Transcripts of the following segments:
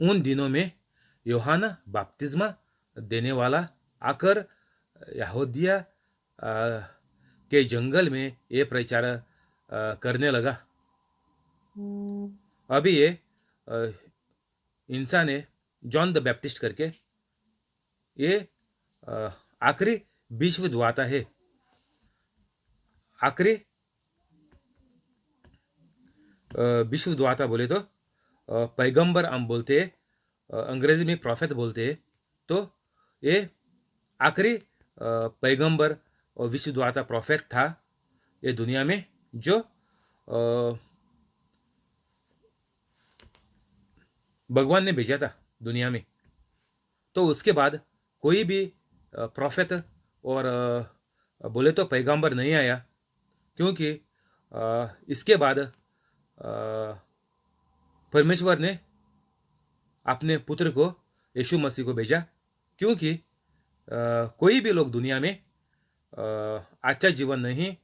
उन दिनों में यूहन्ना बपतिस्मा देने वाला आकर यहूदिया के जंगल में ये प्रचार करने लगा। अभी ये अ, इंसान है जॉन द बैप्टिस्ट करके, ये अ, आखिरी विश्व द्वाता है। आखिरी विश्व द्वाता बोले तो पैगंबर हम बोलते हैं, अंग्रेजी में प्रॉफेट बोलते हैं। तो ये आखिरी पैगंबर और विश्व द्वाता प्रॉफेट था ये दुनिया में, जो भगवान ने भेजा था दुनिया में। तो उसके बाद कोई भी प्रॉफेट और बोले तो पैगंबर नहीं आया, क्योंकि इसके बाद परमेश्वर ने अपने पुत्र को यीशु मसीह को भेजा, क्योंकि कोई भी लोग दुनिया में अच्छा जीवन नहीं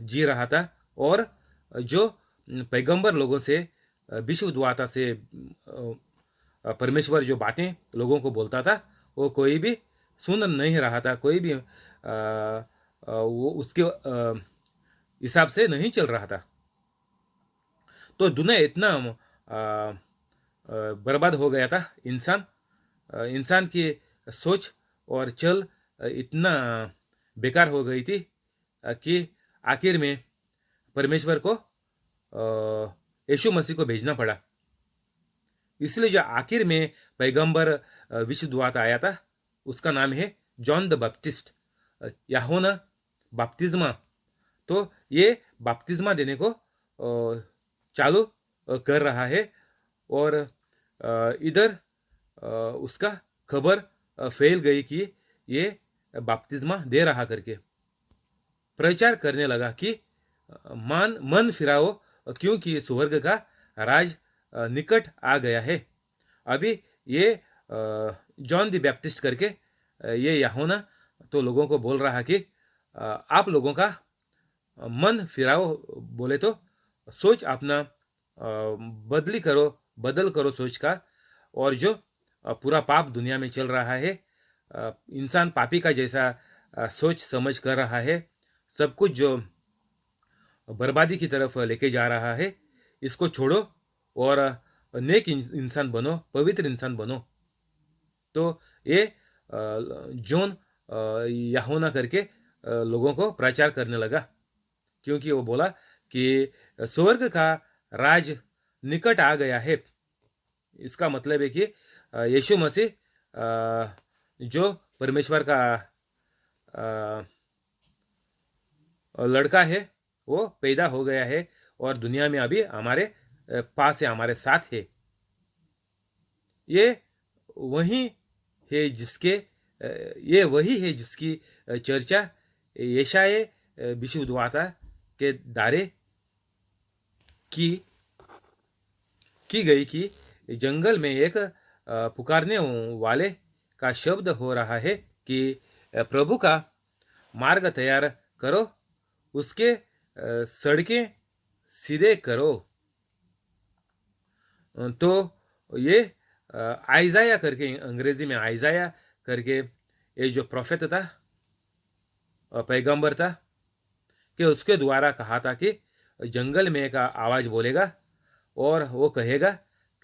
जी रहा था। और जो पैगंबर लोगों से विश्व द्वाता से परमेश्वर जो बातें लोगों को बोलता था वो कोई भी सुन नहीं रहा था, कोई भी वो उसके हिसाब से नहीं चल रहा था। तो दुनिया इतना बर्बाद हो गया था। इंसान की सोच और चल इतना बेकार हो गई थी कि आखिर में परमेश्वर को यीशु मसीह को भेजना पड़ा। इसलिए जो आखिर में पैगंबर विश्व द्वात आया था उसका नाम है जॉन द बैप्टिस्ट, यूहन्ना बपतिस्मा। तो ये बपतिस्मा देने को चालू कर रहा है, और इधर उसका खबर फैल गई कि ये बपतिस्मा दे रहा करके प्रचार करने लगा कि मन फिराओ, क्योंकि स्वर्ग का राज निकट आ गया है। अभी ये जॉन द बैप्टिस्ट करके ये यूहन्ना तो लोगों को बोल रहा कि आप लोगों का मन फिराओ, बोले तो सोच अपना बदल करो सोच का। और जो पूरा पाप दुनिया में चल रहा है, इंसान पापी का जैसा सोच समझ कर रहा है, सब कुछ जो बर्बादी की तरफ लेके जा रहा है, इसको छोड़ो और नेक इंसान बनो, पवित्र इंसान बनो। तो ये जॉन यूहन्ना करके लोगों को प्रचार करने लगा, क्योंकि वो बोला कि स्वर्ग का राज निकट आ गया है। इसका मतलब है कि यीशु मसीह जो परमेश्वर का लड़का है वो पैदा हो गया है और दुनिया में अभी हमारे पास है, हमारे साथ है। ये वही है जिसके ये वही है जिसकी चर्चा यशायाह विशुद्धवाता के दायरे की की गई कि जंगल में एक पुकारने वाले का शब्द हो रहा है कि प्रभु का मार्ग तैयार करो, उसके सड़कें सीधे करो। तो ये आइजाया करके, अंग्रेजी में आइजाया करके, ये जो प्रोफेट था, पैगंबर था, कि उसके द्वारा कहा था कि जंगल में एक आवाज बोलेगा और वो कहेगा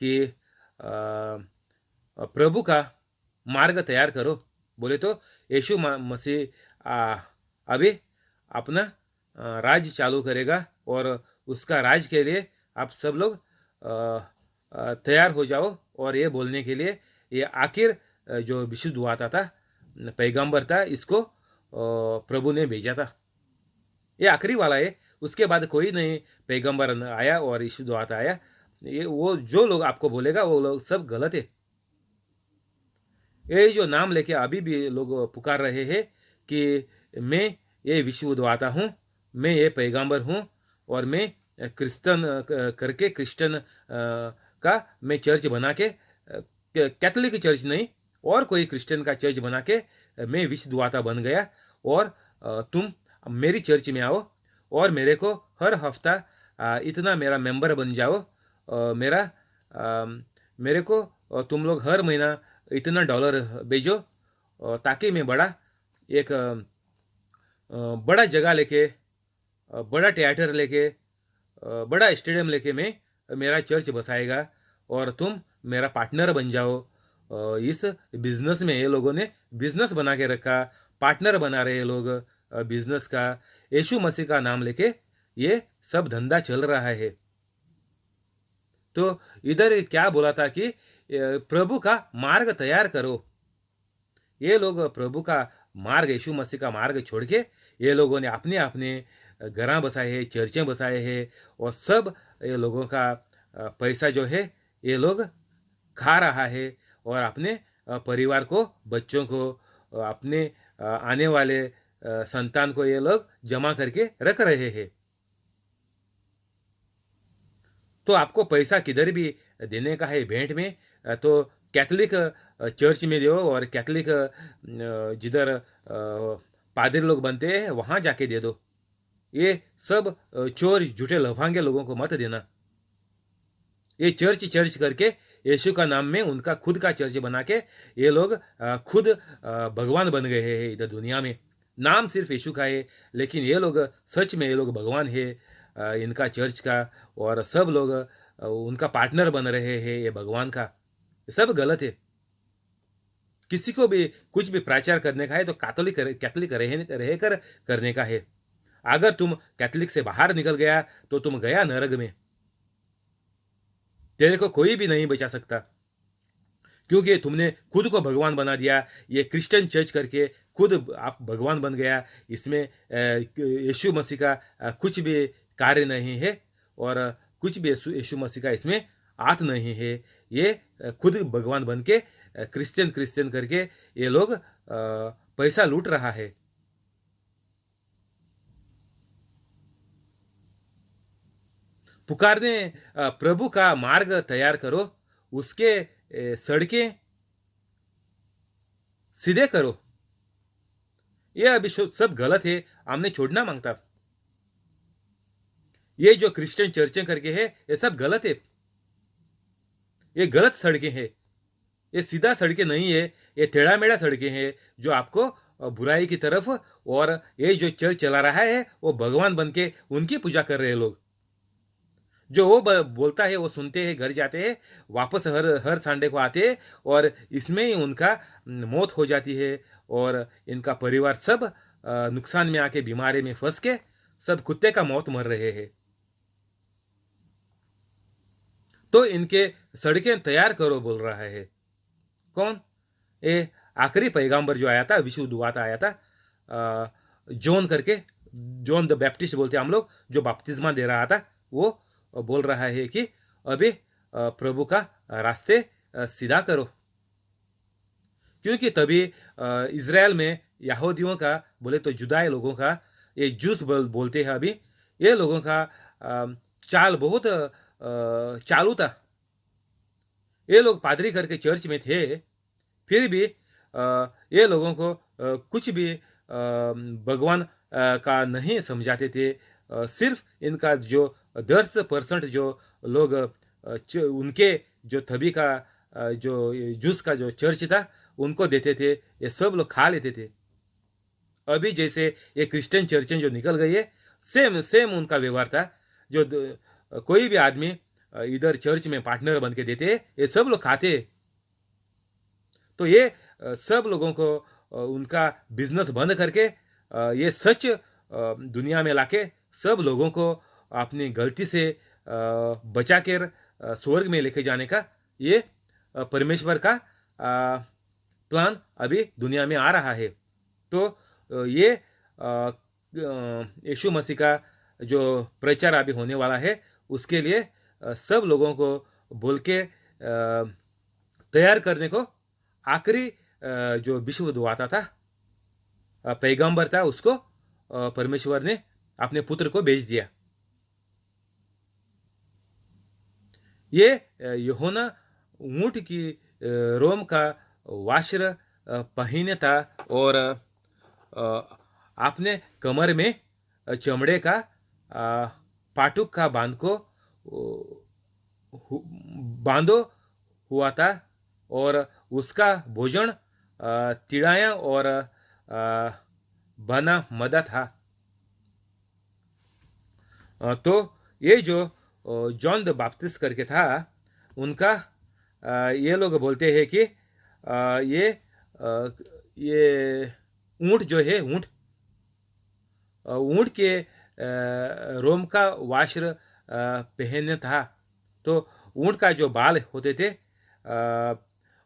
कि प्रभु का मार्ग तैयार करो। बोले तो यीशु मसीह अभी अपना राज चालू करेगा, और उसका राज के लिए आप सब लोग तैयार हो जाओ। और ये बोलने के लिए ये आखिर जो विशुद्ध हुआ था पैगंबर था, इसको प्रभु ने भेजा था। ये आखिरी वाला है, उसके बाद कोई नहीं पैगंबर आया और यीशु दुआत आया। ये वो जो लोग आपको बोलेगा वो लोग सब गलत है। ये जो नाम लेके अभी भी लोग पुकार रहे हैं कि मैं ये विश्व द्वाता हूँ, मैं ये पैगंबर हूँ, और मैं क्रिश्चियन करके क्रिश्चियन का मैं चर्च बना के, कैथोलिक चर्च नहीं और कोई क्रिश्चियन का चर्च बना के मैं विश्व द्वाता बन गया, और तुम मेरी चर्च में आओ और मेरे को हर हफ्ता इतना मेरा मेंबर बन जाओ, मेरा मेरे को तुम लोग हर महीना इतना डॉलर भेजो, ताकि मैं एक बड़ा जगह लेके, बड़ा थिएटर लेके, बड़ा स्टेडियम लेके मैं मेरा चर्च बसाएगा, और तुम मेरा पार्टनर बन जाओ। इस बिजनेस में ये लोगों ने बिजनेस बना के रखा, पार्टनर बना रहे ये लोग बिजनेस का। यीशु मसीह का नाम लेके ये सब धंधा चल रहा है। तो इधर क्या बोला था कि प्रभु का मार्ग तैयार करो। ये लोग प्रभु का मार्ग, यीशु मसीह का मार्ग छोड़ के ये लोगों ने अपने अपने घर बसाए हैं, चर्चें बसाए हैं, और सब ये लोगों का पैसा जो है ये लोग खा रहा है, और अपने परिवार को, बच्चों को, अपने आने वाले संतान को ये लोग जमा करके रख रहे हैं। तो आपको पैसा किधर भी देने का है भेंट में, तो कैथलिक चर्च में दो, और कैथलिक जिधर पादरी लोग बनते हैं वहाँ जाके दे दो। ये सब चोर झूठे लफांगे लोगों को मत देना। ये चर्च चर्च करके यीशु का नाम में उनका खुद का चर्च बना के ये लोग खुद भगवान बन गए हैं इधर दुनिया में। नाम सिर्फ यीशु का है, लेकिन ये लोग सच में ये लोग भगवान है इनका चर्च का, और सब लोग उनका पार्टनर बन रहे हैं ये भगवान का। सब गलत है। किसी को भी कुछ भी प्रचार करने का है तो कैथोलिक रह कर करने का है। अगर तुम कैथोलिक से बाहर निकल गया तो तुम गया नरक में, तेरे को कोई भी नहीं बचा सकता, क्योंकि तुमने खुद को भगवान बना दिया। ये क्रिश्चियन चर्च करके खुद आप भगवान बन गया। इसमें यीशु मसीह का कुछ भी कार्य नहीं है, और कुछ भी यीशु मसीह का इसमें हाथ नहीं है। ये खुद भगवान बन के क्रिश्चियन क्रिश्चियन करके ये लोग पैसा लूट रहा है। पुकारने प्रभु का मार्ग तैयार करो, उसके सड़कें सीधे करो। ये अभी सब गलत है, हमने छोड़ना मांगता। ये जो क्रिश्चियन चर्चें करके है ये सब गलत है। ये गलत सड़कें हैं, ये सीधा सड़कें नहीं है, ये टेढ़ा मेढ़ा सड़कें हैं जो आपको बुराई की तरफ। और ये जो चर्च चला रहा है वो भगवान बन के उनकी पूजा कर रहे हैं लोग। जो वो बोलता है वो सुनते हैं, घर जाते हैं, वापस हर हर संडे को आते हैं, और इसमें ही उनका मौत हो जाती है, और इनका परिवार सब नुकसान में आके बीमारी में फंस के सब कुत्ते का मौत मर रहे हैं। तो इनके सड़कें तैयार करो बोल रहा है कौन? ये आखिरी पैगंबर जो आया था, विश्व दुआता आया था, जॉन करके, जॉन द बैप्टिस्ट बोलते हैं हम लोग, जो बपतिस्मा दे रहा था, वो बोल रहा है कि अभी प्रभु का रास्ते सीधा करो। क्योंकि तभी इज़राइल में यहूदियों का, बोले तो जुदाई लोगों का, ये जूस बोलते हैं अभी, ये लोगों का चाल बहुत चालू था। ये लोग पादरी करके चर्च में थे, फिर भी ये लोगों को कुछ भी भगवान का नहीं समझाते थे। सिर्फ इनका जो 10% जो लोग उनके जो थबी का जो जूस का जो चर्च था उनको देते थे, ये सब लोग खा लेते थे। अभी जैसे ये क्रिश्चियन चर्चें जो निकल गई है, सेम सेम उनका व्यवहार था। जो कोई भी आदमी इधर चर्च में पार्टनर बन के देते, ये सब लोग खाते। तो ये सब लोगों को उनका बिजनेस बंद करके ये सच दुनिया में लाके सब लोगों को अपनी गलती से बचा कर स्वर्ग में लेके जाने का ये परमेश्वर का प्लान अभी दुनिया में आ रहा है। तो ये यीशु मसीह का जो प्रचार अभी होने वाला है, उसके लिए सब लोगों को बोल के तैयार करने को आखिरी जो विश्व दुआता था, पैगंबर था, उसको परमेश्वर ने अपने पुत्र को भेज दिया। ये यूहन्ना ऊंट की रोम का वस्त्र पहने था, और अपने कमर में चमड़े का पाटुक का बांधो हुआ था और उसका भोजन तिड़ाया और बना मदा था। तो ये जो जॉन द बैप्टिस्ट करके था उनका ये लोग बोलते हैं कि ये ऊंट जो है ऊंट ऊंट के रोम का वास्त्र पहनने था। तो ऊंट का जो बाल होते थे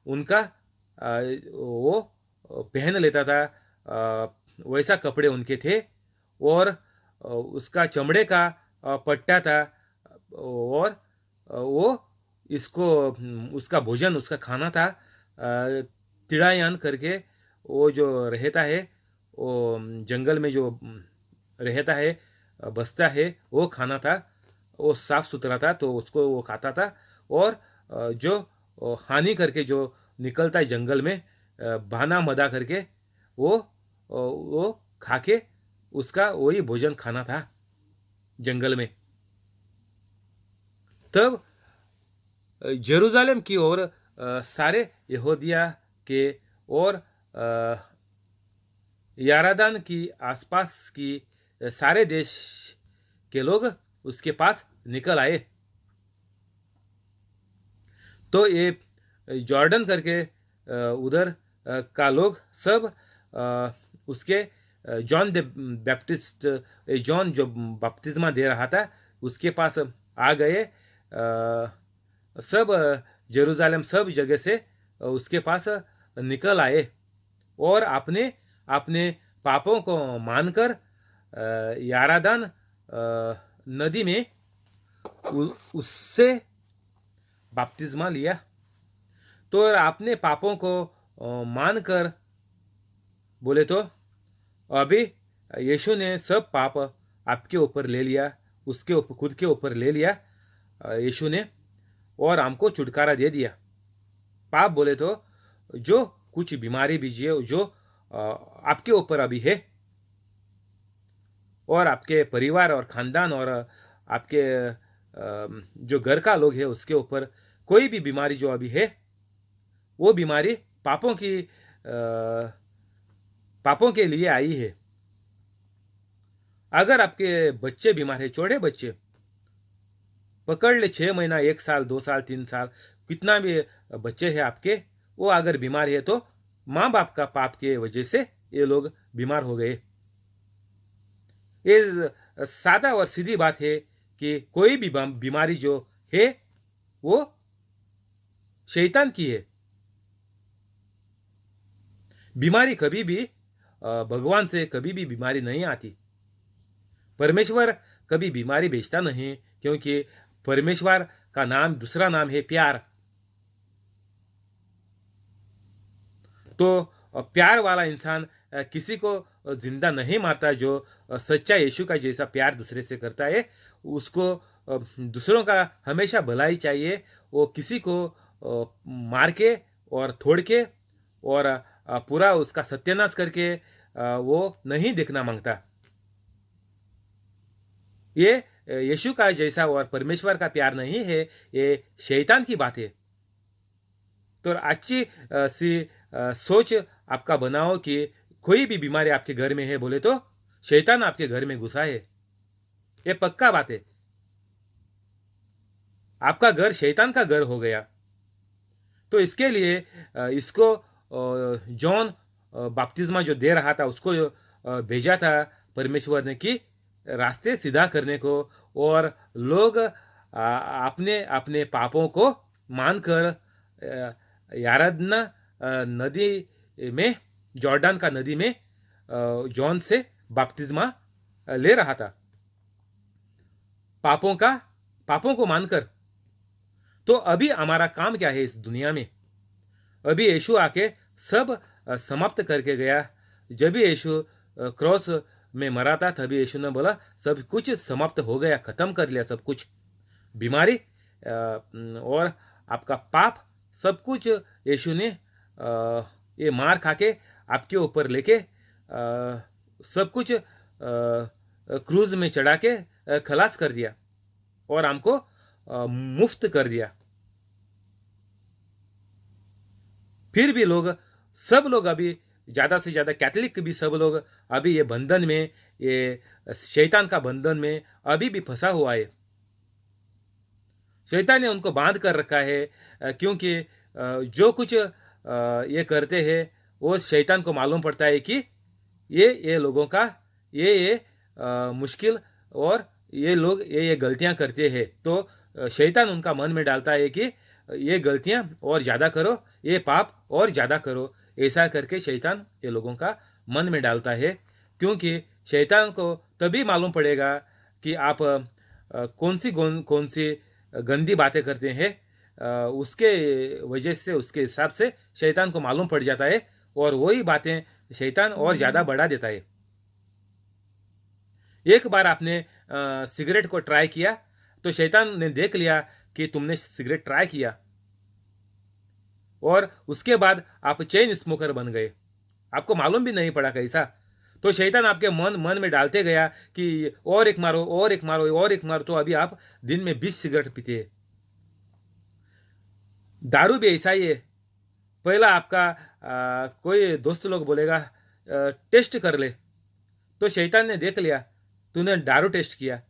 उनका वो पहन लेता था। वैसा कपड़े उनके थे और उसका चमड़े का पट्टा था और वो इसको उसका भोजन उसका खाना था तिड़ायान करके वो जो रहता है वो जंगल में जो रहता है बसता है वो खाना था। वो साफ सुथरा था तो उसको वो खाता था और जो हानि करके जो निकलता है जंगल में बहाना मदा करके वो खा के उसका वही भोजन खाना था जंगल में। तब जेरूशलेम की ओर सारे यहूदिया के और यारादान की आसपास की सारे देश के लोग उसके पास निकल आए। तो ये जॉर्डन करके उधर का लोग सब उसके जॉन द बैप्टिस्ट जॉन जो बपतिस्मा दे रहा था उसके पास आ गए। सब जेरूशलेम सब जगह से उसके पास निकल आए और अपने अपने पापों को मानकर यारादान नदी में उससे बपतिस्मा लिया। तो अपने पापों को मानकर बोले तो अभी यीशु ने सब पाप आपके ऊपर ले लिया, उसके ऊपर खुद के ऊपर ले लिया यीशु ने और हमको छुटकारा दे दिया। पाप बोले तो जो कुछ बीमारी बीजिए जो आपके ऊपर अभी है और आपके परिवार और खानदान और आपके जो घर का लोग है उसके ऊपर कोई भी बीमारी जो अभी है वो बीमारी पापों के लिए आई है। अगर आपके बच्चे बीमार है, छोटे बच्चे पकड़ ले 6 महीना 1 साल 2 साल 3 साल कितना भी बच्चे हैं आपके, वो अगर बीमार है तो माँ बाप का पाप के वजह से ये लोग बीमार हो गए। ये सादा और सीधी बात है कि कोई भी बीमारी जो है वो शैतान की है। बीमारी कभी भी भगवान से कभी भी बीमारी नहीं आती। परमेश्वर कभी बीमारी भेजता नहीं क्योंकि परमेश्वर का नाम दूसरा नाम है प्यार। तो प्यार वाला इंसान किसी को जिंदा नहीं मारता। जो सच्चा यीशु का जैसा प्यार दूसरे से करता है उसको दूसरों का हमेशा भलाई चाहिए। वो किसी को मार के और तोड़ के और पूरा उसका सत्यानाश करके वो नहीं देखना मांगता। ये यीशु का जैसा और परमेश्वर का प्यार नहीं है, ये शैतान की बात है। तो अच्छी सी सोच आपका बनाओ कि कोई भी बीमारी आपके घर में है बोले तो शैतान आपके घर में घुसा है, ये पक्का बात है। आपका घर शैतान का घर हो गया। तो इसके लिए इसको जॉन बपतिस्मा जो दे रहा था उसको भेजा था परमेश्वर ने कि रास्ते सीधा करने को और लोग अपने अपने पापों को मानकर यारदन नदी में जॉर्डन का नदी में जॉन से बपतिस्मा ले रहा था पापों को मानकर। तो अभी हमारा काम क्या है इस दुनिया में? अभी यीशु आके सब समाप्त करके गया। जब भी यीशु क्रॉस में मरा था तभी यीशु ने बोला सब कुछ समाप्त हो गया, खत्म कर लिया सब कुछ। बीमारी और आपका पाप सब कुछ यीशु ने ये मार खा के आपके ऊपर लेके सब कुछ क्रूज में चढ़ा के खलास कर दिया और हमको मुफ्त कर दिया। फिर भी लोग, सब लोग अभी ज़्यादा से ज़्यादा कैथोलिक भी सब लोग अभी ये बंधन में, ये शैतान का बंधन में अभी भी फंसा हुआ है। शैतान ने उनको बांध कर रखा है, क्योंकि जो कुछ ये करते हैं वो शैतान को मालूम पड़ता है कि ये लोगों का ये मुश्किल, और ये लोग ये गलतियां करते हैं, तो शैतान उनका मन में डालता है कि ये गलतियां और ज़्यादा करो, ये पाप और ज़्यादा करो। ऐसा करके शैतान ये लोगों का मन में डालता है, क्योंकि शैतान को तभी मालूम पड़ेगा कि आप कौन सी गंदी बातें करते हैं, उसके वजह से, उसके हिसाब से शैतान को मालूम पड़ जाता है, और वही बातें शैतान और ज़्यादा बढ़ा देता है। एक बार आपने सिगरेट को ट्राई किया, तो शैतान ने देख लिया कि तुमने सिगरेट ट्राई किया, और उसके बाद आप चेन स्मोकर बन गए, आपको मालूम भी नहीं पड़ा कैसा। तो शैतान आपके मन मन में डालते गया कि और एक मारो, और एक मारो, और एक मारो, तो अभी आप दिन में 20 सिगरेट पीते हैं। दारू भी ऐसा ही है। पहला आपका कोई दोस्त लोग बोलेगा टेस्ट कर ले, तो शैतान ने देख लिया तूने दारू टेस्ट किया,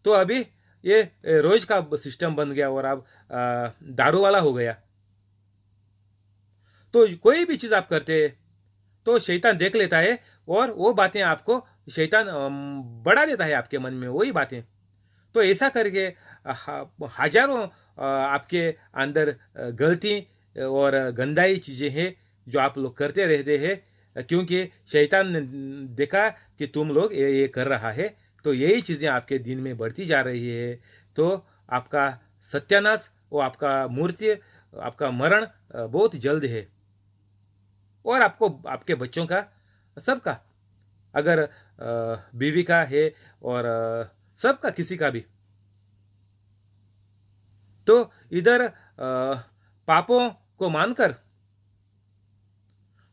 तो अभी ये रोज का सिस्टम बन गया, और अब दारू वाला हो गया। तो कोई भी चीज़ आप करते हैं तो शैतान देख लेता है, और वो बातें आपको शैतान बढ़ा देता है आपके मन में वही बातें। तो ऐसा करके हजारों आपके अंदर गलती और गंदाई चीज़ें हैं जो आप लोग करते रहते हैं, क्योंकि शैतान ने देखा कि तुम लोग ये कर रहा है, तो यही चीज़ें आपके दिन में बढ़ती जा रही है। तो आपका सत्यानाश, वो आपका मूर्ति, आपका मरण बहुत जल्द है, और आपको, आपके बच्चों का, सबका, अगर बीवी का है, और सबका, किसी का भी। तो इधर पापों को मानकर,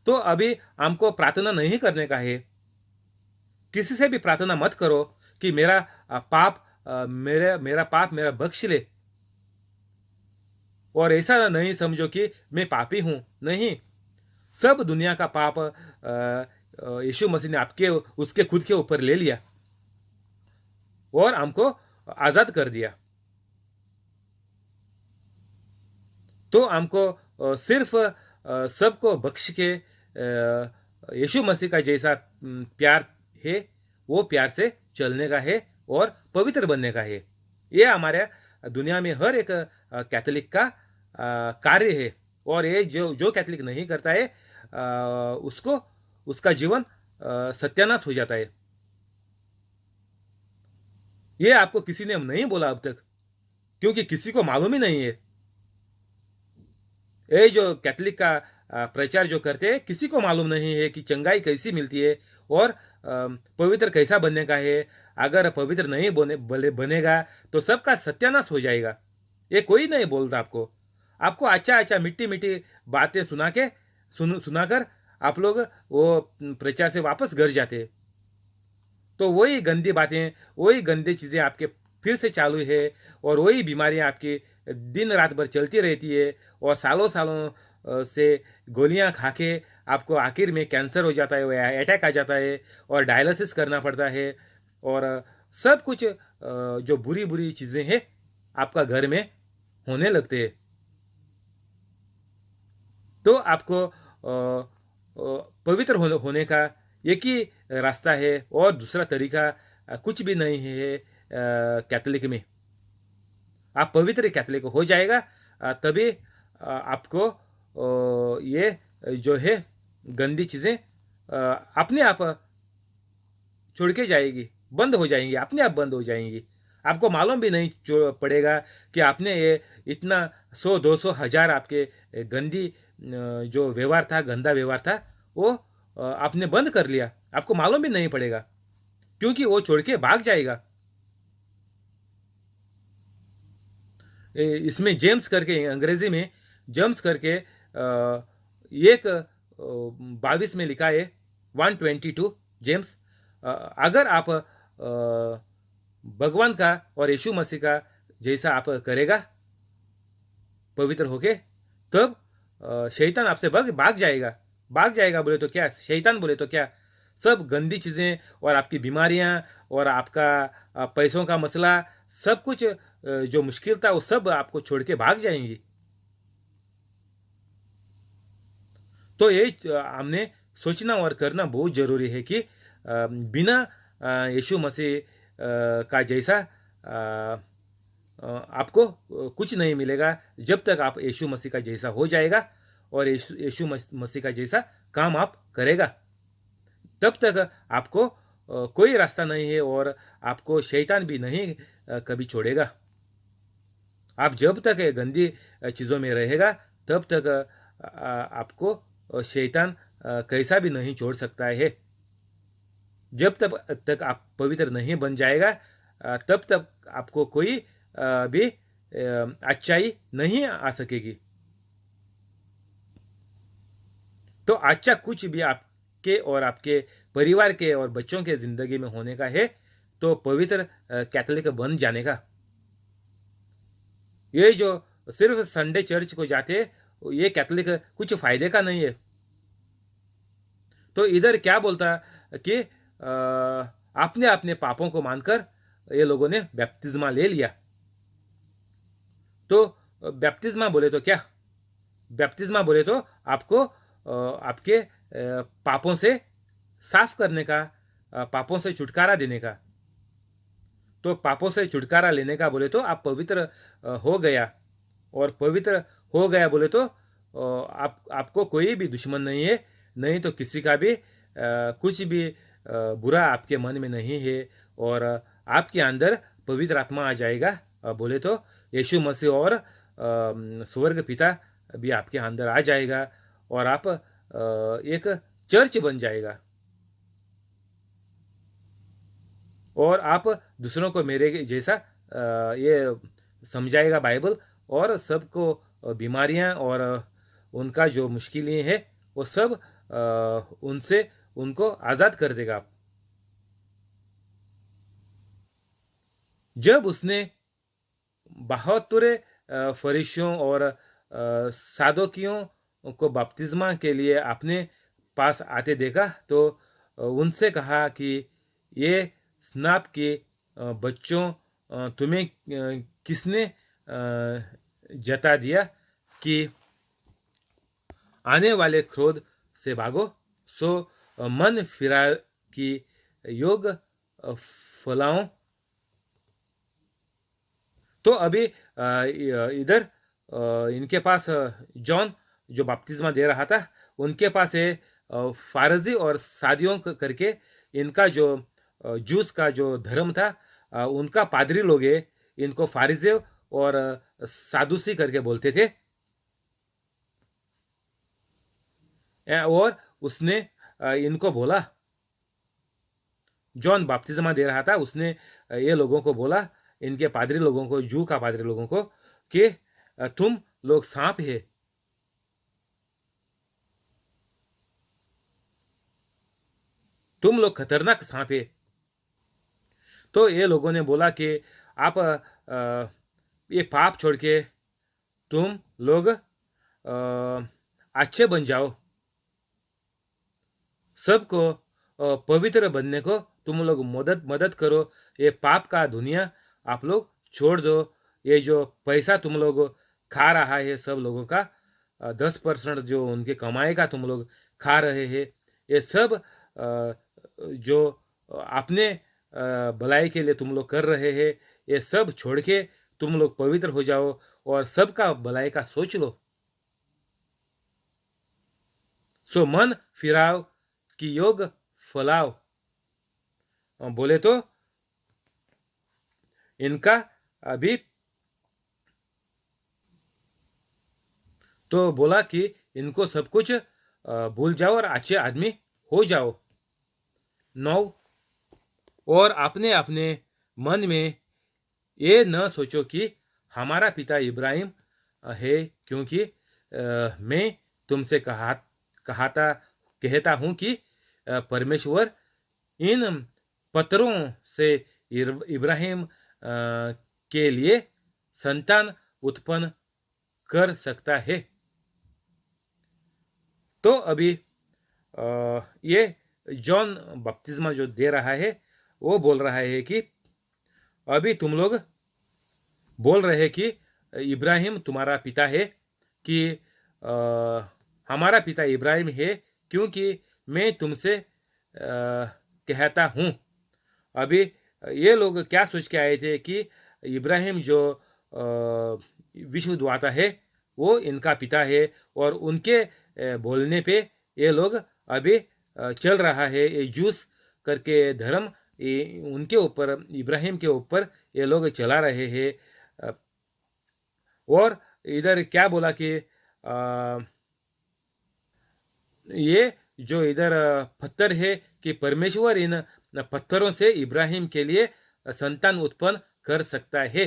तो अभी हमको प्रार्थना नहीं करने का है। किसी से भी प्रार्थना मत करो कि मेरा पाप, मेरा पाप मेरा बख्श ले, और ऐसा नहीं समझो कि मैं पापी हूं। नहीं, सब दुनिया का पाप यीशु मसीह ने आपके, उसके खुद के ऊपर ले लिया, और हमको आजाद कर दिया। तो हमको सिर्फ सबको बख्श के यीशु मसीह का जैसा प्यार है, वो प्यार से चलने का है, और पवित्र बनने का है। ये हमारे दुनिया में हर एक कैथोलिक का कार्य है, और ये जो कैथोलिक नहीं करता है, उसको, उसका जीवन सत्यानाश हो जाता है। ये आपको किसी ने नहीं बोला अब तक, क्योंकि किसी को मालूम ही नहीं है। ये जो कैथोलिक का प्रचार जो करते हैं, किसी को मालूम नहीं है कि चंगाई कैसी मिलती है, और पवित्र कैसा बनने का है। अगर पवित्र नहीं बनेगा तो सबका सत्यानाश हो जाएगा। ये कोई नहीं बोलता आपको। आपको अच्छा अच्छा मिट्टी मिट्टी बातें सुनाकर आप लोग वो प्रचार से वापस घर जाते हैं। तो वही गंदी बातें, वही गंदी चीज़ें आपके फिर से चालू है, और वही बीमारियां आपकी दिन रात भर चलती रहती है, और सालों सालों से गोलियां खा के आपको आखिर में कैंसर हो जाता है, या अटैक आ जाता है, और डायलिसिस करना पड़ता है, और सब कुछ जो बुरी बुरी चीज़ें हैं आपका घर में होने लगते हैं। तो आपको पवित्र होने का एक ही रास्ता है, और दूसरा तरीका कुछ भी नहीं है कैथोलिक में। आप पवित्र कैथोलिक हो जाएगा, तभी आपको ये जो है गंदी चीज़ें अपने आप छोड़ के जाएगी, बंद हो जाएंगी, अपने आप बंद हो जाएंगी। आपको मालूम भी नहीं पड़ेगा कि आपने ये इतना 100 200 हजार आपके गंदी जो व्यवहार था, गंदा व्यवहार था, वो आपने बंद कर लिया। आपको मालूम भी नहीं पड़ेगा, क्योंकि वो छोड़ के भाग जाएगा। इसमें जेम्स करके, अंग्रेजी में जेम्स करके एक 22 में लिखा है, 122 जेम्स। अगर आप भगवान का और यीशु मसीह का जैसा आप करेगा पवित्र होके, तब शैतान आपसे भाग जाएगा। भाग जाएगा बोले तो क्या, शैतान बोले तो क्या, सब गंदी चीज़ें और आपकी बीमारियां और आपका पैसों का मसला, सब कुछ जो मुश्किल था वो सब आपको छोड़ के भाग जाएंगी। तो ये हमने सोचना और करना बहुत जरूरी है कि बिना यीशु मसीह का जैसा आपको कुछ नहीं मिलेगा जब तक आप यीशु मसीह का जैसा हो जाएगा और यीशु यीशु मसीह का जैसा काम आप करेगा, तब तक आपको कोई रास्ता नहीं है और आपको शैतान भी नहीं कभी छोड़ेगा। आप जब तक ये गंदी चीज़ों में रहेगा तब तक आपको शैतान कैसा भी नहीं छोड़ सकता है। जब तक आप पवित्र नहीं बन जाएगा तब तक आपको कोई भी अच्छाई नहीं आ सकेगी। तो अच्छा कुछ भी आपके और आपके परिवार के और बच्चों के जिंदगी में होने का है तो पवित्र कैथोलिक बन जाने का। ये जो सिर्फ संडे चर्च को जाते ये कैथोलिक कुछ फायदे का नहीं है। तो इधर क्या बोलता कि आपने अपने पापों को मानकर ये लोगों ने बैप्तिस्मा ले लिया। तो बैप्तिस्मा बोले तो क्या, बैप्तिस्मा बोले तो आपको आपके पापों से साफ करने का, पापों से छुटकारा देने का। तो पापों से छुटकारा लेने का बोले तो आप पवित्र हो गया, और पवित्र हो गया बोले तो आपको कोई भी दुश्मन नहीं है, नहीं तो किसी का भी कुछ भी बुरा आपके मन में नहीं है, और आपके अंदर पवित्र आत्मा आ जाएगा। बोले तो यीशु मसीह और स्वर्ग पिता भी आपके अंदर आ जाएगा और आप एक चर्च बन जाएगा और आप दूसरों को मेरे जैसा ये समझाएगा बाइबल, और सबको बीमारियां और उनका जो मुश्किलें हैं वो सब उनसे उनको आज़ाद कर देगा आप। जब उसने बहत्तर फरीसियों और सादोकियों को बपतिस्मा के लिए अपने पास आते देखा तो उनसे कहा कि ये स्नाप के बच्चों, तुम्हें किसने जता दिया कि आने वाले क्रोध से भागो, सो मन फिरा कि योग फलाओ। तो अभी इधर इनके पास जॉन जो बपतिस्मा दे रहा था उनके पास है फारजी और सादियों करके इनका जो जूस का जो धर्म था, उनका पादरी लोग है इनको फारिजे और सादुसी करके बोलते थे। और उसने इनको बोला, जॉन बपतिस्मा दे रहा था, उसने ये लोगों को बोला, इनके पादरी लोगों को, जू का पादरी लोगों को, कि तुम लोग सांप है, तुम लोग खतरनाक सांप है। तो ये लोगों ने बोला कि आप ये पाप छोड़ के तुम लोग अच्छे बन जाओ, सबको पवित्र बनने को तुम लोग मदद मदद करो, ये पाप का दुनिया आप लोग छोड़ दो, ये जो पैसा तुम लोग खा रहा है सब लोगों का 10% जो उनके कमाई का तुम लोग खा रहे हैं, ये सब जो अपने भलाई के लिए तुम लोग कर रहे हैं, ये सब छोड़ के तुम लोग पवित्र हो जाओ और सबका भलाई का सोच लो। सो मन फिराओ कि योग फलाओ। बोले तो इनका अभी तो बोला कि इनको सब कुछ भूल जाओ और अच्छे आदमी हो जाओ। 9, और अपने अपने मन में ये न सोचो कि हमारा पिता इब्राहिम है, क्योंकि मैं तुमसे कहता हूं कि परमेश्वर इन पत्थरों से इब्राहिम के लिए संतान उत्पन्न कर सकता है। तो अभी ये जॉन बपतिस्मा जो दे रहा है वो बोल रहा है कि अभी तुम लोग बोल रहे हैं कि इब्राहिम तुम्हारा पिता है, कि हमारा पिता इब्राहिम है, क्योंकि मैं तुमसे कहता हूँ। अभी ये लोग क्या सोच के आए थे कि इब्राहिम जो विश्व द्वाता है वो इनका पिता है, और उनके बोलने पे ये लोग अभी चल रहा है ये जूस करके धर्म, ये उनके ऊपर, इब्राहिम के ऊपर ये लोग चला रहे हैं। अ, और इधर क्या बोला कि ये जो इधर पत्थर है, कि परमेश्वर इन पत्थरों से इब्राहिम के लिए संतान उत्पन्न कर सकता है।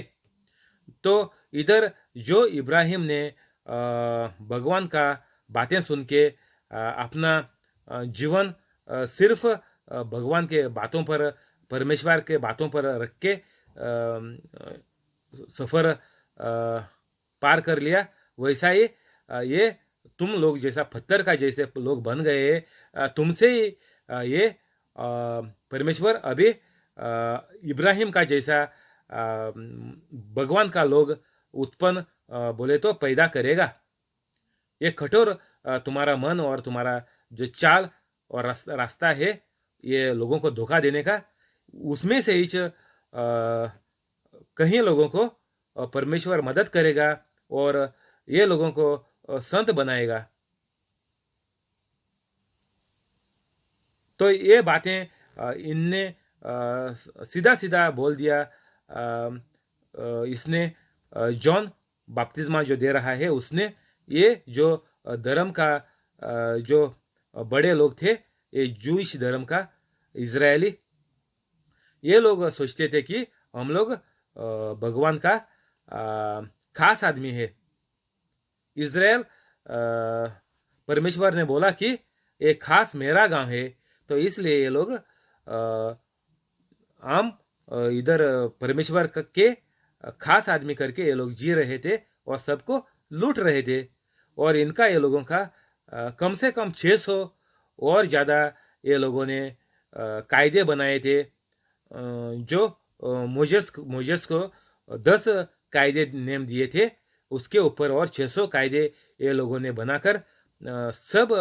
तो इधर जो इब्राहिम ने भगवान का बातें सुन के अपना जीवन सिर्फ भगवान के बातों पर, परमेश्वर के बातों पर रख के सफ़र पार कर लिया, वैसा ही ये तुम लोग जैसा पत्थर का जैसे लोग बन गए, तुमसे ही ये परमेश्वर अभी इब्राहिम का जैसा भगवान का लोग उत्पन्न बोले तो पैदा करेगा। ये कठोर तुम्हारा मन और तुम्हारा जो चाल और रास्ता है ये लोगों को धोखा देने का, उसमें से ही कहीं लोगों को परमेश्वर मदद करेगा और ये लोगों को संत बनाएगा। तो ये बातें इनने सीधा सीधा बोल दिया। इसने जॉन बपतिस्मा जो दे रहा है उसने, ये जो धर्म का जो बड़े लोग थे, ये जूइश धर्म का इजरायली, ये लोग सोचते थे कि हम लोग भगवान का खास आदमी है। इज़राइल परमेश्वर ने बोला कि एक खास मेरा गांव है, तो इसलिए ये लोग आम इधर परमेश्वर के खास आदमी करके ये लोग जी रहे थे और सबको लूट रहे थे। और इनका ये लोगों का कम से कम 600 और ज़्यादा ये लोगों ने कायदे बनाए थे, जो मोजेस को 10 कायदे नेम दिए थे, उसके ऊपर और 600 कायदे ये लोगों ने बनाकर सब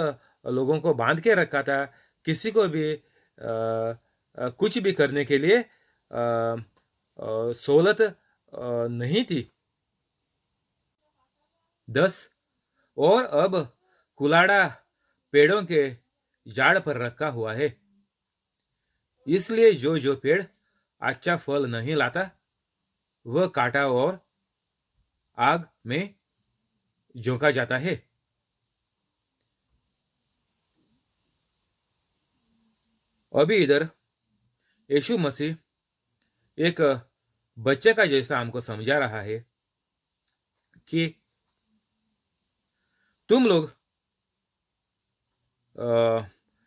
लोगों को बांध के रखा था। किसी को भी कुछ भी करने के लिए सहूलत नहीं थी। 10 और अब कुलाड़ा पेड़ों के झाड़ पर रखा हुआ है, इसलिए जो जो पेड़ अच्छा फल नहीं लाता वह काटा और आग में झोंका जाता है। अभी इधर यीशु मसीह एक बच्चे का जैसा हमको समझा रहा है कि तुम लोग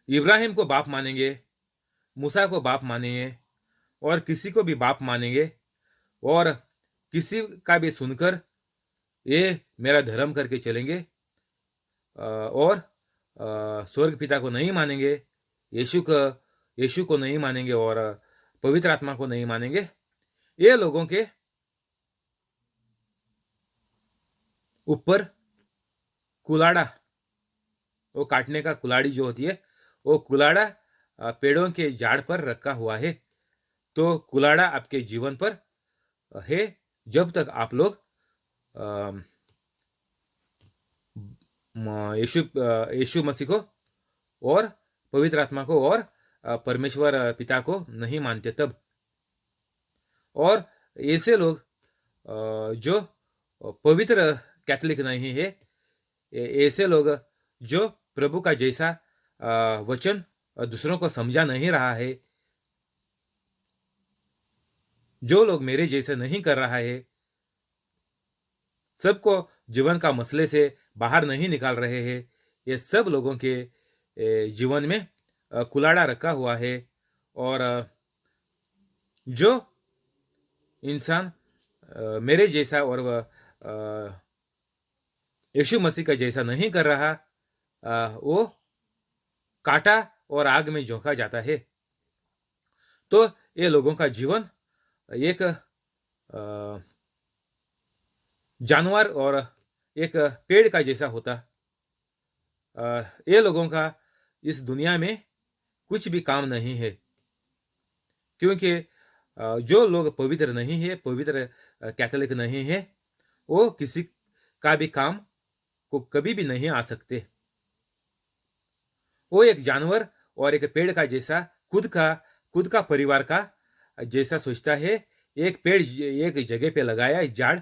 इब्राहिम को बाप मानेंगे, मूसा को बाप मानेंगे, और किसी को भी बाप मानेंगे, और किसी का भी सुनकर ये मेरा धर्म करके चलेंगे, और स्वर्ग पिता को नहीं मानेंगे, यीशु को नहीं मानेंगे, और पवित्र आत्मा को नहीं मानेंगे, ये लोगों के ऊपर कुलाड़ा, वो काटने का कुलाड़ी जो होती है, वो कुलाड़ा पेड़ों के झाड़ पर रखा हुआ है। तो कुलाड़ा आपके जीवन पर है जब तक आप लोग यीशु मसीह को और पवित्र आत्मा को और परमेश्वर पिता को नहीं मानते तब। और ऐसे लोग जो पवित्र कैथोलिक नहीं है, ऐसे लोग जो प्रभु का जैसा वचन दूसरों को समझा नहीं रहा है, जो लोग मेरे जैसे नहीं कर रहा है, सबको जीवन का मसले से बाहर नहीं निकाल रहे हैं, ये सब लोगों के जीवन में कुलाड़ा रखा हुआ है। और जो इंसान मेरे जैसा और यीशु मसीह का जैसा नहीं कर रहा, वो काटा और आग में झोंका जाता है। तो ये लोगों का जीवन एक जानवर और एक पेड़ का जैसा होता। ये लोगों का इस दुनिया में कुछ भी काम नहीं है, क्योंकि जो लोग पवित्र नहीं है, पवित्र कैथोलिक नहीं है, वो किसी का भी काम को कभी भी नहीं आ सकते। वो एक जानवर और एक पेड़ का जैसा खुद का परिवार का जैसा सोचता है। एक पेड़ एक जगह पे लगाया, एक झाड़,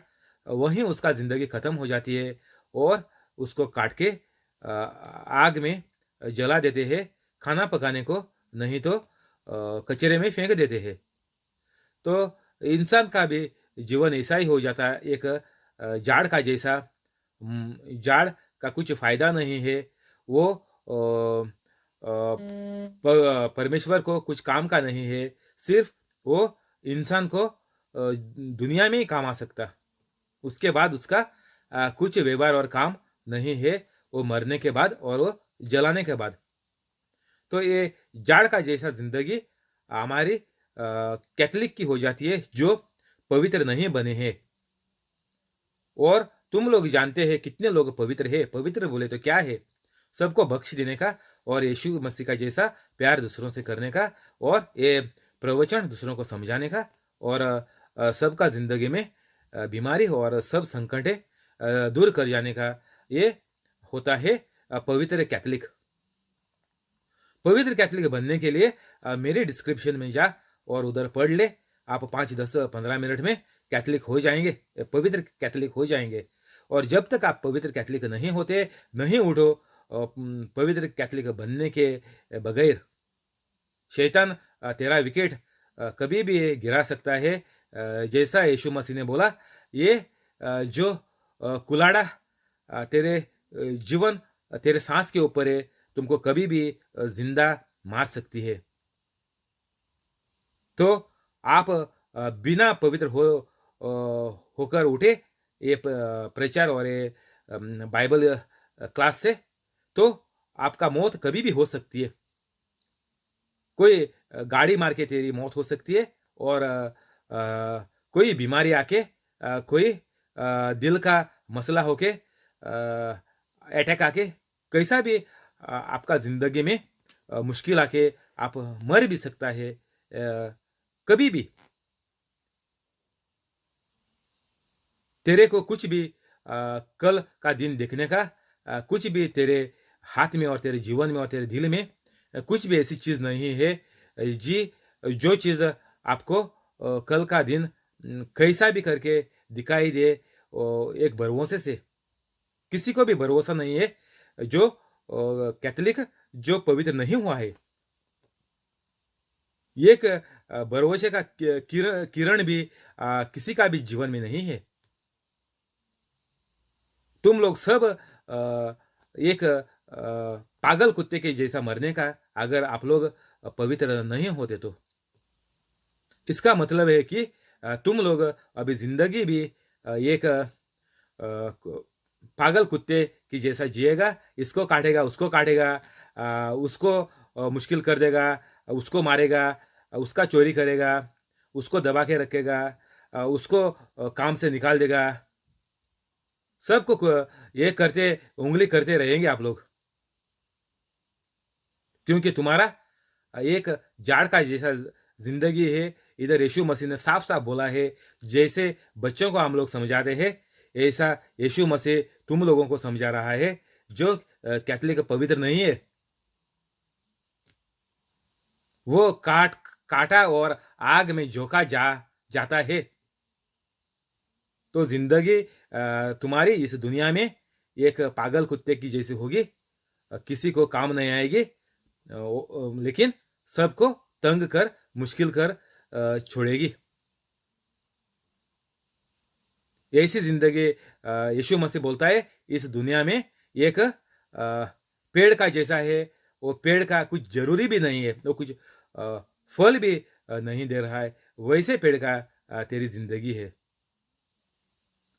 वहीं उसका जिंदगी खत्म हो जाती है और उसको काट के आग में जला देते हैं, खाना पकाने को, नहीं तो कचरे में फेंक देते हैं। तो इंसान का भी जीवन ऐसा ही हो जाता है, एक झाड़ का जैसा। झाड़ का कुछ फायदा नहीं है, वो परमेश्वर को कुछ काम का नहीं है, सिर्फ वो इंसान को दुनिया में ही काम आ सकता। उसके बाद उसका कुछ व्यवहार और काम नहीं है, वो मरने के बाद और वो जलाने के बाद। तो ये झाड़ का जैसा जिंदगी हमारी कैथलिक की हो जाती है, जो पवित्र नहीं बने हैं। और तुम लोग जानते हैं कितने लोग पवित्र है। पवित्र बोले तो क्या है? सबको बख्श देने का और यीशु मसीह का जैसा प्यार दूसरों से करने का और ये प्रवचन दूसरों को समझाने का और सबका जिंदगी में बीमारी और सब संकटें दूर कर जाने का, ये होता है पवित्र कैथलिक। पवित्र कैथलिक बनने के लिए मेरे डिस्क्रिप्शन में जा और उधर पढ़ ले। आप 5, 10, 15 मिनट में कैथलिक हो जाएंगे, पवित्र कैथलिक हो जाएंगे। और जब तक आप पवित्र कैथलिक नहीं होते, नहीं उठो पवित्र कैथलिक बनने के बगैर, शैतान तेरा विकेट कभी भी गिरा सकता है। जैसा यीशु मसीह ने बोला, ये जो कुलाड़ा तेरे जीवन, तेरे सांस के ऊपर है, तुमको कभी भी जिंदा मार सकती है। तो आप बिना पवित्र होकर उठे ये प्रचार और ये बाइबल क्लास से, तो आपका मौत कभी भी हो सकती है। कोई गाड़ी मार के तेरी मौत हो सकती है, और कोई बीमारी आके, कोई दिल का मसला होके, अटैक आके, कैसा भी आपका जिंदगी में मुश्किल आके आप मर भी सकता है कभी भी। तेरे को कुछ भी कल का दिन देखने का कुछ भी तेरे हाथ में और तेरे जीवन में और तेरे दिल में कुछ भी ऐसी चीज नहीं है जी, जो चीज आपको कल का दिन कैसा भी करके दिखाई दे। एक भरोसे से किसी को भी भरोसा नहीं है जो कैथलिक, जो पवित्र नहीं हुआ है। एक भरोसे का किरण भी किसी का भी जीवन में नहीं है। तुम लोग सब एक पागल कुत्ते के जैसा मरने का, अगर आप लोग पवित्र नहीं होते तो। इसका मतलब है कि तुम लोग अभी जिंदगी भी एक पागल कुत्ते की जैसा जिएगा। इसको काटेगा, उसको काटेगा, उसको मुश्किल कर देगा, उसको मारेगा, उसका चोरी करेगा, उसको दबा के रखेगा, उसको काम से निकाल देगा। सबको ये करते, उंगली करते रहेंगे आप लोग, क्योंकि तुम्हारा एक झाड़ का जैसा जिंदगी है। इधर यीशु मसीह ने साफ साफ बोला है, जैसे बच्चों को हम लोग समझाते हैं, ऐसा यीशु मसीह तुम लोगों को समझा रहा है, जो कैथलिक पवित्र नहीं है। वो काटा और आग में झोंका जाता है। तो जिंदगी तुम्हारी इस दुनिया में एक पागल कुत्ते की जैसी होगी, किसी को काम नहीं आएगी, लेकिन सबको तंग कर, मुश्किल कर छोड़ेगी। ऐसी जिंदगी यीशु मसीह बोलता है इस दुनिया में एक पेड़ का जैसा है। वो पेड़ का कुछ जरूरी भी नहीं है, वो कुछ फल भी नहीं दे रहा है, वैसे पेड़ का तेरी जिंदगी है।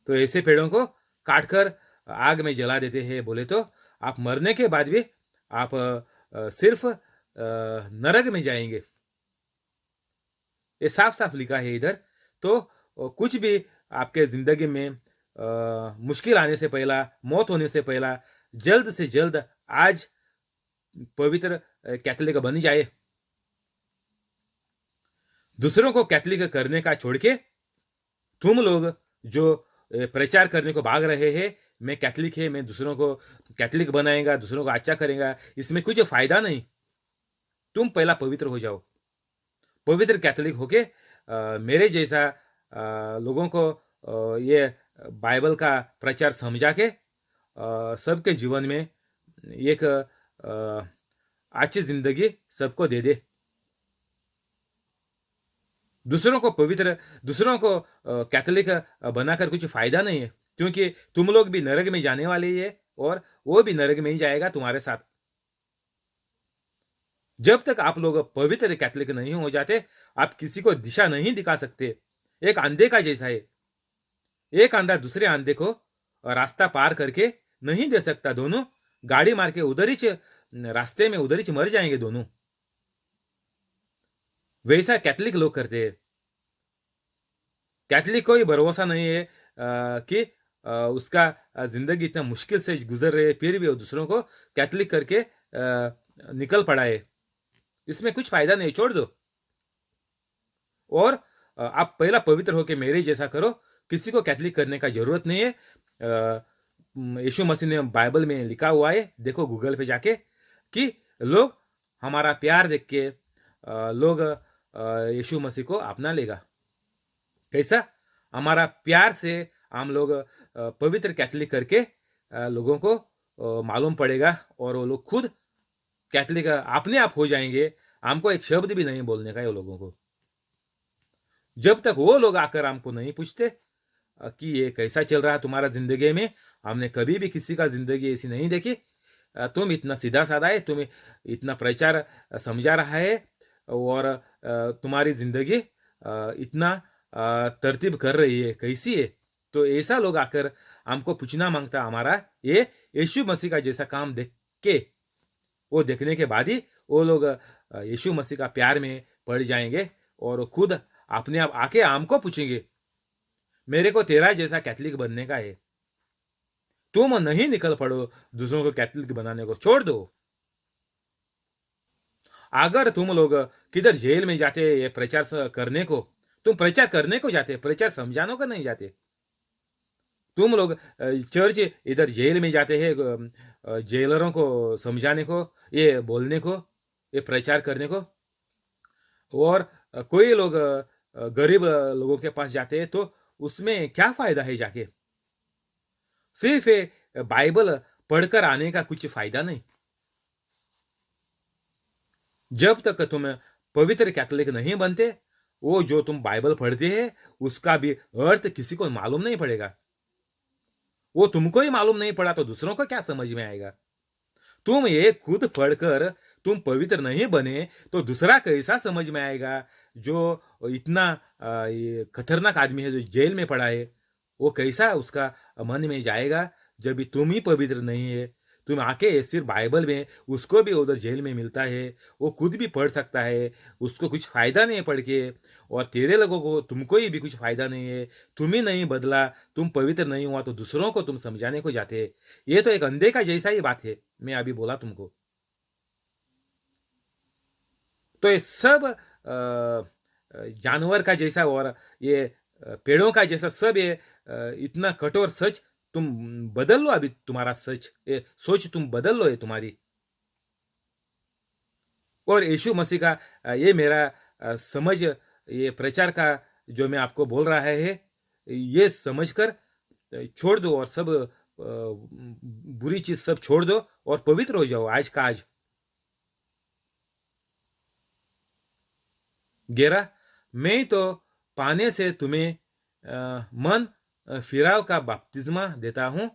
तो ऐसे पेड़ों को काटकर आग में जला देते हैं बोले तो आप मरने के बाद भी आप सिर्फ नरक में जाएंगे। ये साफ साफ लिखा है इधर। तो कुछ भी आपके जिंदगी में मुश्किल आने से पहला, मौत होने से पहला, जल्द से जल्द आज पवित्र कैथोलिक बन जाए। दूसरों को कैथोलिक करने का छोड़ के तुम लोग जो प्रचार करने को भाग रहे हैं, मैं कैथोलिक है, मैं दूसरों को कैथोलिक बनाएगा, दूसरों को अच्छा करेगा, इसमें कुछ फायदा नहीं। तुम पहला पवित्र हो जाओ। पवित्र कैथोलिक होके मेरे जैसा लोगों को ये बाइबल का प्रचार समझा के सबके जीवन में एक अच्छी जिंदगी सबको दे दे। दूसरों को कैथोलिक बनाकर कुछ फायदा नहीं है, क्योंकि तुम लोग भी नरक में जाने वाले ही है और वो भी नरक में ही जाएगा तुम्हारे साथ। जब तक आप लोग पवित्र कैथोलिक नहीं हो जाते, आप किसी को दिशा नहीं दिखा सकते। एक अंधे का जैसा है। एक अंधा दूसरे अंधे को रास्ता पार करके नहीं दे सकता। दोनों गाड़ी मार के उधर ही रास्ते में उधर ही मर जाएंगे दोनों। वैसा कैथोलिक लोग करते हैं। कैथोलिक को ही भरोसा नहीं है कि उसका जिंदगी इतना मुश्किल से गुजर रही है, फिर भी वो दूसरों को कैथोलिक करके निकल पड़ा है। इसमें कुछ फायदा नहीं, छोड़ दो। और आप पहला पवित्र होके मेरे जैसा करो। किसी को कैथोलिक करने का जरूरत नहीं है। यीशु मसीह ने बाइबल में लिखा हुआ है, देखो गूगल पे जाके, कि लोग हमारा प्यार देख के लोग यीशु मसीह को अपना लेगा। कैसा? हमारा प्यार से हम लोग पवित्र कैथोलिक करके लोगों को मालूम पड़ेगा और वो लोग खुद कैथोलिक अपने आप हो जाएंगे। हमको एक शब्द भी नहीं बोलने का है वो लोगों को। जब तक वो लोग आकर हमको नहीं पूछते कि ये कैसा चल रहा है तुम्हारा जिंदगी में, हमने कभी भी किसी का जिंदगी ऐसी नहीं देखी। तुम इतना सीधा साधा है, तुम इतना प्रचार समझा रहा है और तुम्हारी जिंदगी इतना तरतीब कर रही है, कैसी है? तो ऐसा लोग आकर हमको पूछना मांगता हमारा ये यीशु मसीह का जैसा काम देख के, वो देखने के बाद ही वो लोग यीशु मसीह का प्यार में पड़ जाएंगे और खुद अपने आप आके हमको पूछेंगे, मेरे को तेरा जैसा कैथोलिक बनने का है। तुम नहीं निकल पड़ो दूसरों को कैथोलिक बनाने को, छोड़ दो। अगर तुम लोग किधर जेल में जाते ये प्रचार करने को, तुम प्रचार करने को जाते, प्रचार समझाने को नहीं जाते। तुम लोग चर्च इधर जेल में जाते हैं जेलरों को समझाने को, ये बोलने को, ये प्रचार करने को। और कोई लोग गरीब लोगों के पास जाते हैं, तो उसमें क्या फायदा है जाके? सिर्फ ये बाइबल पढ़कर आने का कुछ फायदा नहीं। जब तक तुम पवित्र कैथोलिक नहीं बनते, वो जो तुम बाइबल पढ़ते हैं उसका भी अर्थ किसी को मालूम नहीं पड़ेगा। वो तुमको ही मालूम नहीं पड़ा तो दूसरों को क्या समझ में आएगा? तुम ये खुद पढ़कर तुम पवित्र नहीं बने तो दूसरा कैसा समझ में आएगा? जो इतना ये खतरनाक आदमी है जो जेल में पड़ा है, वो कैसा उसका मन में जाएगा जब भी तुम ही पवित्र नहीं है? तुम आके सिर्फ बाइबल में, उसको भी उधर जेल में मिलता है, वो खुद भी पढ़ सकता है, उसको कुछ फायदा नहीं है पढ़ के, और तेरे लोगों को तुमको ही भी कुछ फायदा नहीं है। तुम ही नहीं बदला, तुम पवित्र नहीं हुआ तो दूसरों को तुम समझाने को जाते हैं। ये तो एक अंधे का जैसा ही बात है, मैं अभी बोला तुमको। तो ये सब जानवर का जैसा और ये पेड़ों का जैसा सब ये इतना कठोर सच तुम बदल लो। अभी तुम्हारा सच, ये सोच तुम बदल लो ये तुम्हारी। और यीशु मसीह का ये मेरा समझ, ये प्रचार का जो मैं आपको बोल रहा है, ये समझकर छोड़ दो और सब बुरी चीज सब छोड़ दो और पवित्र हो जाओ आज का आज। 11, मैं तो पाने से तुम्हें मन फिराव का बपतिस्मा देता हूं,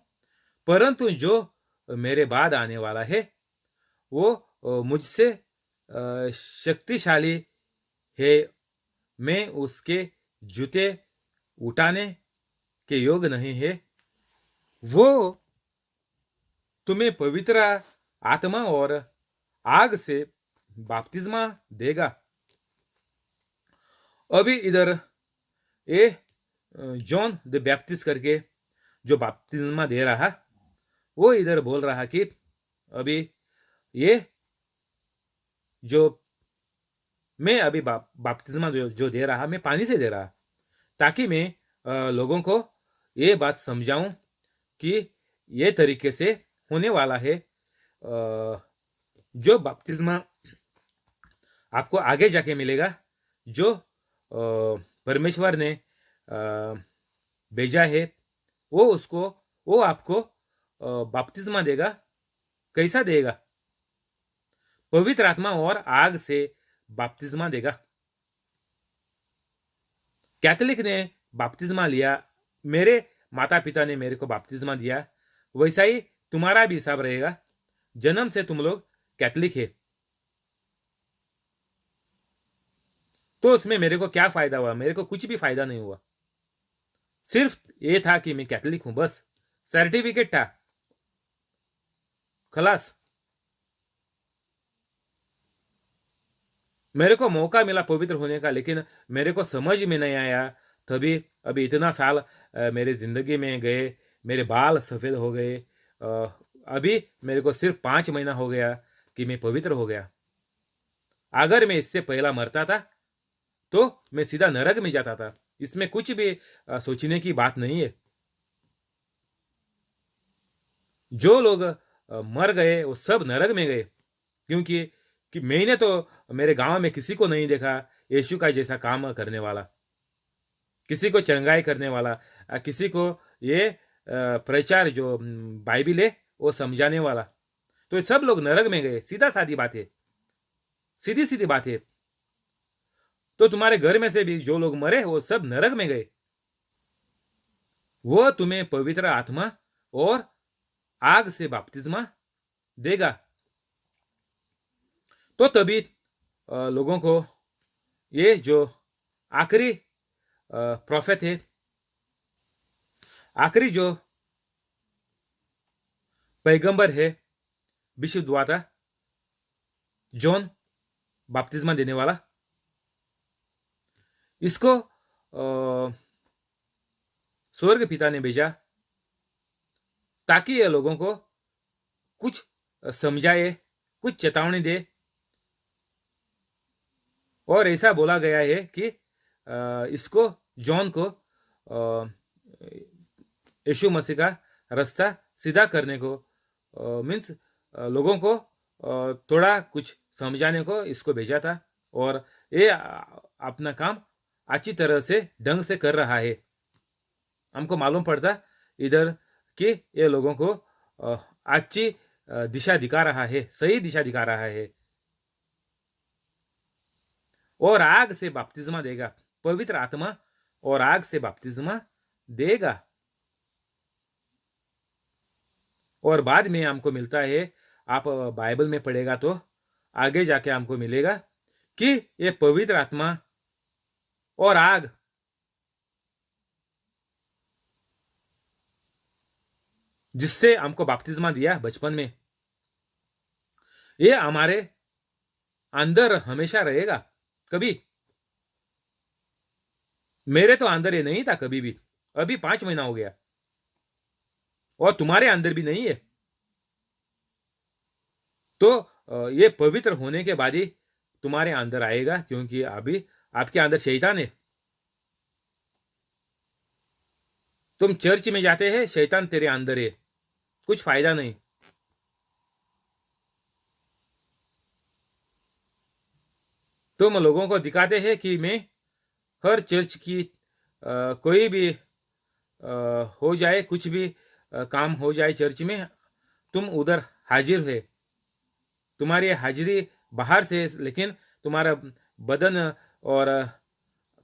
परंतु जो मेरे बाद आने वाला है वो मुझसे शक्तिशाली है। मैं उसके जूते उठाने के योग नहीं है। वो तुम्हें पवित्र आत्मा और आग से बपतिस्मा देगा। अभी इधर ये जॉन द बैप्टिस्ट करके जो बपतिस्मा दे रहा, वो इधर बोल रहा कि अभी ये जो मैं अभी बपतिस्मा जो दे रहा, मैं पानी से दे रहा, ताकि मैं लोगों को ये बात समझाऊं कि ये तरीके से होने वाला है। जो बपतिस्मा आपको आगे जाके मिलेगा, जो परमेश्वर ने भेजा है, वो आपको बपतिस्मा देगा। कैसा देगा? पवित्र आत्मा और आग से बपतिस्मा देगा। कैथोलिक ने बपतिस्मा लिया, मेरे माता पिता ने मेरे को बपतिस्मा दिया, वैसा ही तुम्हारा भी हिसाब रहेगा। जन्म से तुम लोग कैथोलिक है, तो उसमें मेरे को क्या फायदा हुआ? मेरे को कुछ भी फायदा नहीं हुआ। सिर्फ ये था कि मैं कैथोलिक हूं, बस सर्टिफिकेट था, खलास। मेरे को मौका मिला पवित्र होने का, लेकिन मेरे को समझ में नहीं आया तभी। अभी इतना साल मेरे जिंदगी में गए, मेरे बाल सफेद हो गए। अभी मेरे को सिर्फ 5 महीना हो गया कि मैं पवित्र हो गया। अगर मैं इससे पहला मरता था तो मैं सीधा नरक में जाता था। इसमें कुछ भी सोचने की बात नहीं है। जो लोग मर गए वो सब नरक में गए, क्योंकि मैंने तो मेरे गांव में किसी को नहीं देखा यीशु का जैसा काम करने वाला, किसी को चंगाई करने वाला, किसी को ये प्रचार जो बाइबिल है वो समझाने वाला। तो ये सब लोग नरक में गए। सीधा सादी बात है, सीधी सीधी बात है। तो तुम्हारे घर में से भी जो लोग मरे वो सब नरक में गए। वो तुम्हें पवित्र आत्मा और आग से बपतिस्मा देगा। तो तभी लोगों को ये जो आखिरी प्रोफेट है, आखिरी जो पैगंबर है, विशुद्ध द्वारा जॉन बपतिस्मा देने वाला, इसको स्वर्ग पिता ने भेजा ताकि ये लोगों को कुछ समझाए, कुछ चेतावनी दे। और ऐसा बोला गया है कि इसको जॉन को यीशु मसीह का रास्ता सीधा करने को, मीन्स लोगों को थोड़ा कुछ समझाने को इसको भेजा था। और ये अपना काम अच्छी तरह से ढंग से कर रहा है। हमको मालूम पड़ता इधर कि ये लोगों को अच्छी दिशा दिखा रहा है, सही दिशा दिखा रहा है। और आग से बपतिस्मा देगा, पवित्र आत्मा और आग से बपतिस्मा देगा। और बाद में हमको मिलता है, आप बाइबल में पढ़ेगा तो आगे जाके हमको मिलेगा कि ये पवित्र आत्मा और आग जिससे हमको बपतिस्मा दिया बचपन में, ये हमारे अंदर हमेशा रहेगा। कभी मेरे तो अंदर ये नहीं था कभी भी, अभी 5 महीना हो गया, और तुम्हारे अंदर भी नहीं है। तो ये पवित्र होने के बाद ही तुम्हारे अंदर आएगा, क्योंकि अभी आपके अंदर शैतान है। तुम चर्च में जाते हैं, शैतान तेरे अंदर है, कुछ फायदा नहीं। तुम लोगों को दिखाते हैं कि मैं हर चर्च की कोई भी हो जाए, कुछ भी काम हो जाए चर्च में, तुम उधर हाजिर है। तुम्हारी हाजिरी बाहर से, लेकिन तुम्हारा बदन और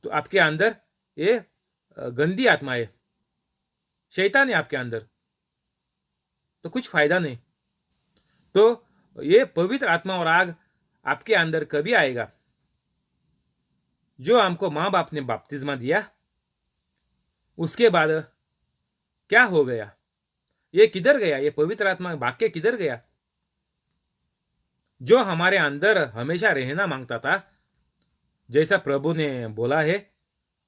तो आपके अंदर ये गंदी आत्मा है, शैतान है आपके अंदर, तो कुछ फायदा नहीं। तो ये पवित्र आत्मा और आग आपके अंदर कभी आएगा? जो हमको माँ बाप ने बपतिस्मा दिया, उसके बाद क्या हो गया? ये किधर गया? ये पवित्र आत्मा भाग के किधर गया? जो हमारे अंदर हमेशा रहना मांगता था, जैसा प्रभु ने बोला है।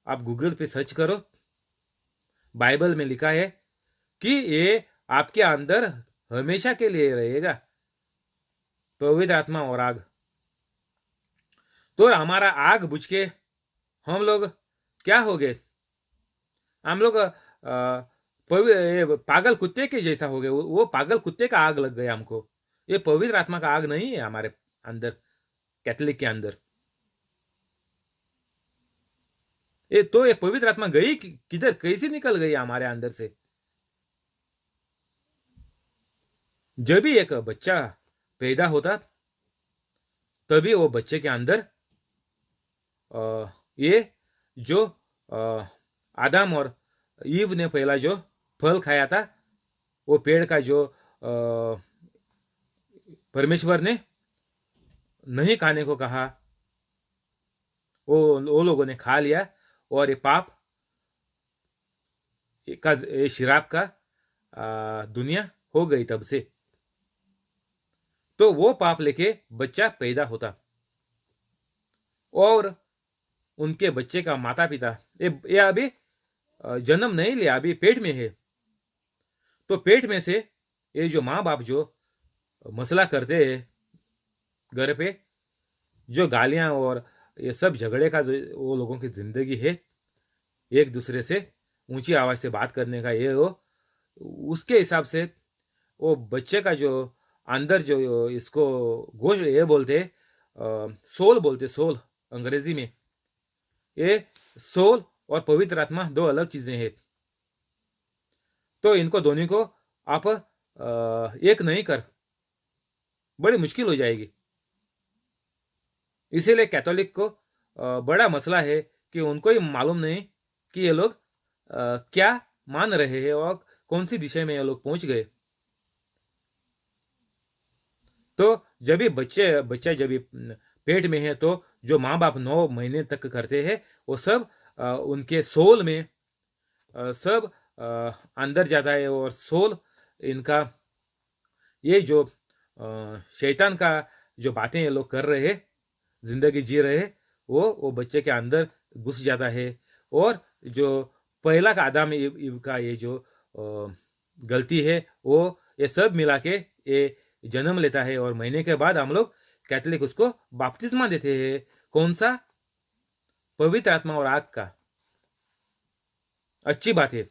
आप गूगल पे सर्च करो, बाइबल में लिखा है कि ये आपके अंदर हमेशा के लिए रहेगा, पवित्र आत्मा और आग। तो हमारा आग बुझ के हम लोग क्या हो गए? हम लोग पागल कुत्ते के जैसा हो गए। वो पागल कुत्ते का आग लग गया हमको। ये पवित्र आत्मा का आग नहीं है हमारे अंदर, कैथोलिक के अंदर। ये पवित्र आत्मा गई किधर? कैसे निकल गई हमारे अंदर से? जब भी एक बच्चा पैदा होता, तभी वो बच्चे के अंदर ये जो आदम और ईव ने पहला जो फल खाया था, वो पेड़ का जो परमेश्वर ने नहीं खाने को कहा, वो लोगों ने खा लिया, और ये पाप का, ये शराब का दुनिया हो गई तब से। तो वो पाप लेके बच्चा पैदा होता, और उनके बच्चे का माता पिता ये अभी जन्म नहीं लिया, अभी पेट में है। तो पेट में से ये जो माँ बाप जो मसला करते हैं घर पे, जो गालियां और ये सब झगड़े का जो वो लोगों की जिंदगी है, एक दूसरे से ऊंची आवाज से बात करने का ये वो, उसके हिसाब से वो बच्चे का जो अंदर जो इसको गोश ये बोलते, सोल बोलते, सोल अंग्रेजी में। ये सोल और पवित्र आत्मा दो अलग चीजें हैं। तो इनको दोनों को आप एक नहीं कर, बड़ी मुश्किल हो जाएगी। इसीलिए कैथोलिक को बड़ा मसला है कि उनको ही मालूम नहीं कि ये लोग क्या मान रहे हैं और कौन सी दिशा में ये लोग पहुंच गए। तो जब भी बच्चा जब भी पेट में है, तो जो माँ बाप 9 महीने तक करते हैं, वो सब उनके सोल में सब अंदर जाता है, और सोल इनका ये जो शैतान का जो बातें ये लोग कर रहे हैं, जिंदगी जी रहे हैं, वो बच्चे के अंदर घुस जाता है। और जो पहला का आदम ईव का ये जो गलती है, वो ये सब मिला के ये जन्म लेता है, और महीने के बाद हम लोग कैथोलिक उसको बपतिस्मा देते हैं। कौन सा? पवित्र आत्मा और आग का। अच्छी बात है।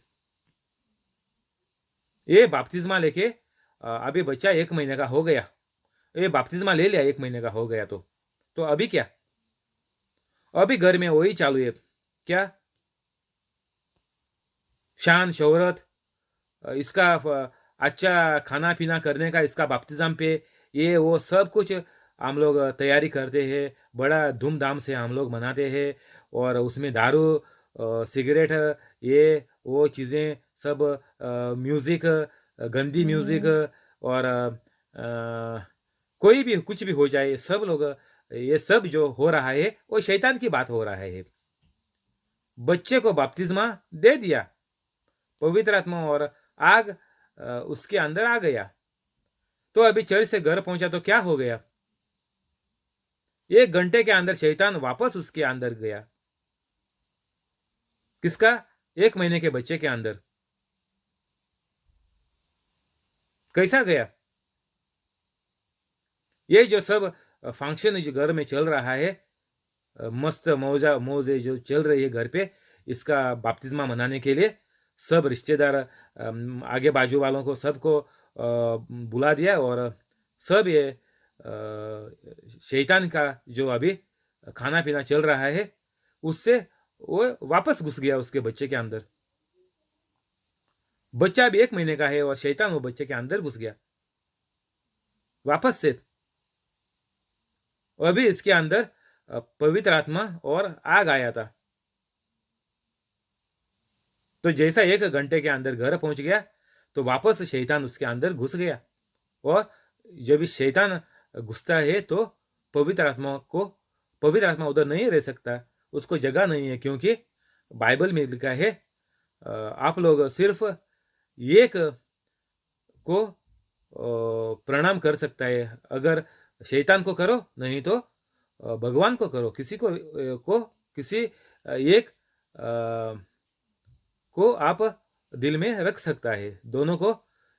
ये बपतिस्मा लेके अभी बच्चा 1 महीने का हो गया, ये बपतिस्मा ले लिया 1 महीने का हो गया, तो अभी क्या? अभी घर में वही चालू है क्या? शान शोहरत, इसका अच्छा खाना पीना करने का, इसका बपतिस्मा पे ये वो सब कुछ हम लोग तैयारी करते हैं, बड़ा धूमधाम से हम लोग मनाते हैं। और उसमें दारू, सिगरेट, ये वो चीज़ें सब, म्यूज़िक, गंदी म्यूज़िक, और कोई भी कुछ भी हो जाए, सब लोग ये सब जो हो रहा है वो शैतान की बात हो रहा है। बच्चे को बपतिस्मा दे दिया, पवित्र आत्मा और आग उसके अंदर आ गया। तो अभी चर्च से घर पहुंचा तो क्या हो गया? 1 घंटे के अंदर शैतान वापस उसके अंदर गया। किसका? 1 महीने के बच्चे के अंदर। कैसा गया? ये जो सब फंक्शन जो घर में चल रहा है, मस्त मौजे जो चल रही है घर पे, इसका बपतिस्मा मनाने के लिए सब रिश्तेदार, आगे बाजू वालों को सबको बुला दिया, और सब ये शैतान का जो अभी खाना पीना चल रहा है, उससे वो वापस घुस गया उसके बच्चे के अंदर। बच्चा भी 1 महीने का है, और शैतान वो बच्चे के अंदर घुस गया वापस से। अभी इसके अंदर पवित्र आत्मा और आग आया था। तो जैसा 1 घंटे के अंदर घर पहुंच गया, तो वापस शैतान उसके अंदर घुस गया। और जब इस शैतान घुसता है, तो पवित्र आत्मा उधर नहीं रह सकता, उसको जगह नहीं है, क्योंकि बाइबल में लिखा है आप लोग सिर्फ एक को प्रणाम कर सकता है। अगर शैतान को करो, नहीं तो भगवान को करो। किसी को किसी एक को आप दिल में रख सकता है, दोनों को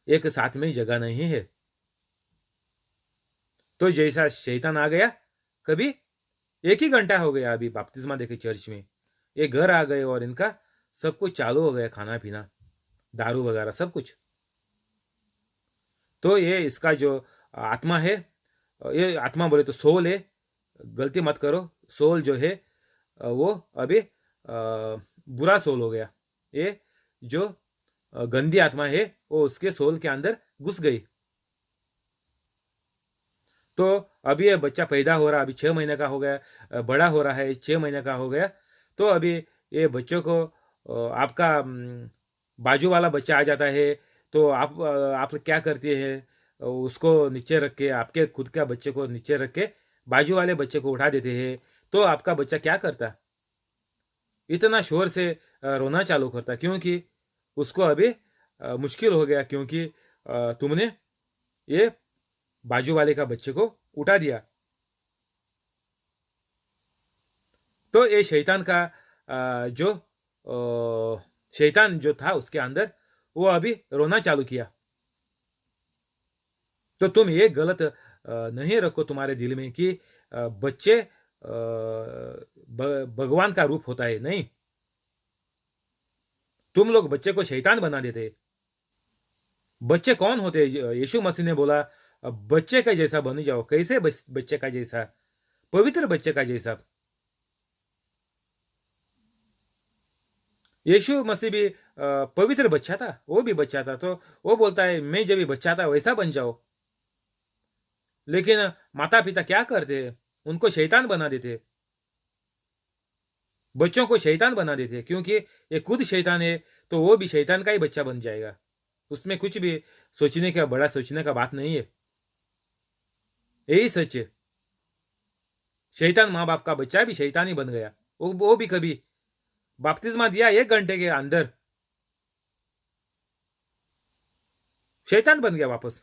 एक साथ में जगह नहीं है। तो जैसा शैतान आ गया, कभी 1 ही घंटा हो गया अभी बपतिस्मा देखे चर्च में, ये घर आ गए और इनका सब कुछ चालू हो गया, खाना पीना, दारू वगैरह सब कुछ। तो ये इसका जो आत्मा है, ये आत्मा बोले तो सोल है, गलती मत करो। सोल जो है वो अभी बुरा सोल हो गया। ये जो गंदी आत्मा है वो उसके सोल के अंदर घुस गई। तो अभी ये बच्चा पैदा हो रहा, अभी 6 महीने का हो गया, बड़ा हो रहा है, 6 महीने का हो गया। तो अभी ये बच्चों को आपका बाजू वाला बच्चा आ जाता है, तो आप क्या करती है, उसको नीचे रख के, आपके खुद का बच्चे को नीचे रख के बाजू वाले बच्चे को उठा देते हैं। तो आपका बच्चा क्या करता, इतना शोर से रोना चालू करता, क्योंकि उसको अभी मुश्किल हो गया, क्योंकि तुमने ये बाजू वाले का बच्चे को उठा दिया। तो ये शैतान का जो शैतान जो था उसके अंदर, वो अभी रोना चालू किया। तो तुम ये गलत नहीं रखो तुम्हारे दिल में कि बच्चे भगवान का रूप होता है, नहीं। तुम लोग बच्चे को शैतान बना देते। बच्चे कौन होते हैं? यीशु मसीह ने बोला बच्चे का जैसा बन जाओ। कैसे बच्चे का जैसा? पवित्र बच्चे का जैसा। यीशु मसीह भी पवित्र बच्चा था, वो भी बच्चा था, तो वो बोलता है मैं जब भी बच्चा था वैसा बन जाओ। लेकिन माता पिता क्या करते हैं? उनको शैतान बना देते, बच्चों को शैतान बना देते, क्योंकि ये खुद शैतान है, तो वो भी शैतान का ही बच्चा बन जाएगा। उसमें कुछ भी सोचने का, बड़ा सोचने का बात नहीं है। यही सच है। शैतान माँ बाप का बच्चा भी शैतान ही बन गया। वो भी कभी बपतिस्मा दिया 1 घंटे के अंदर शैतान बन गया वापस।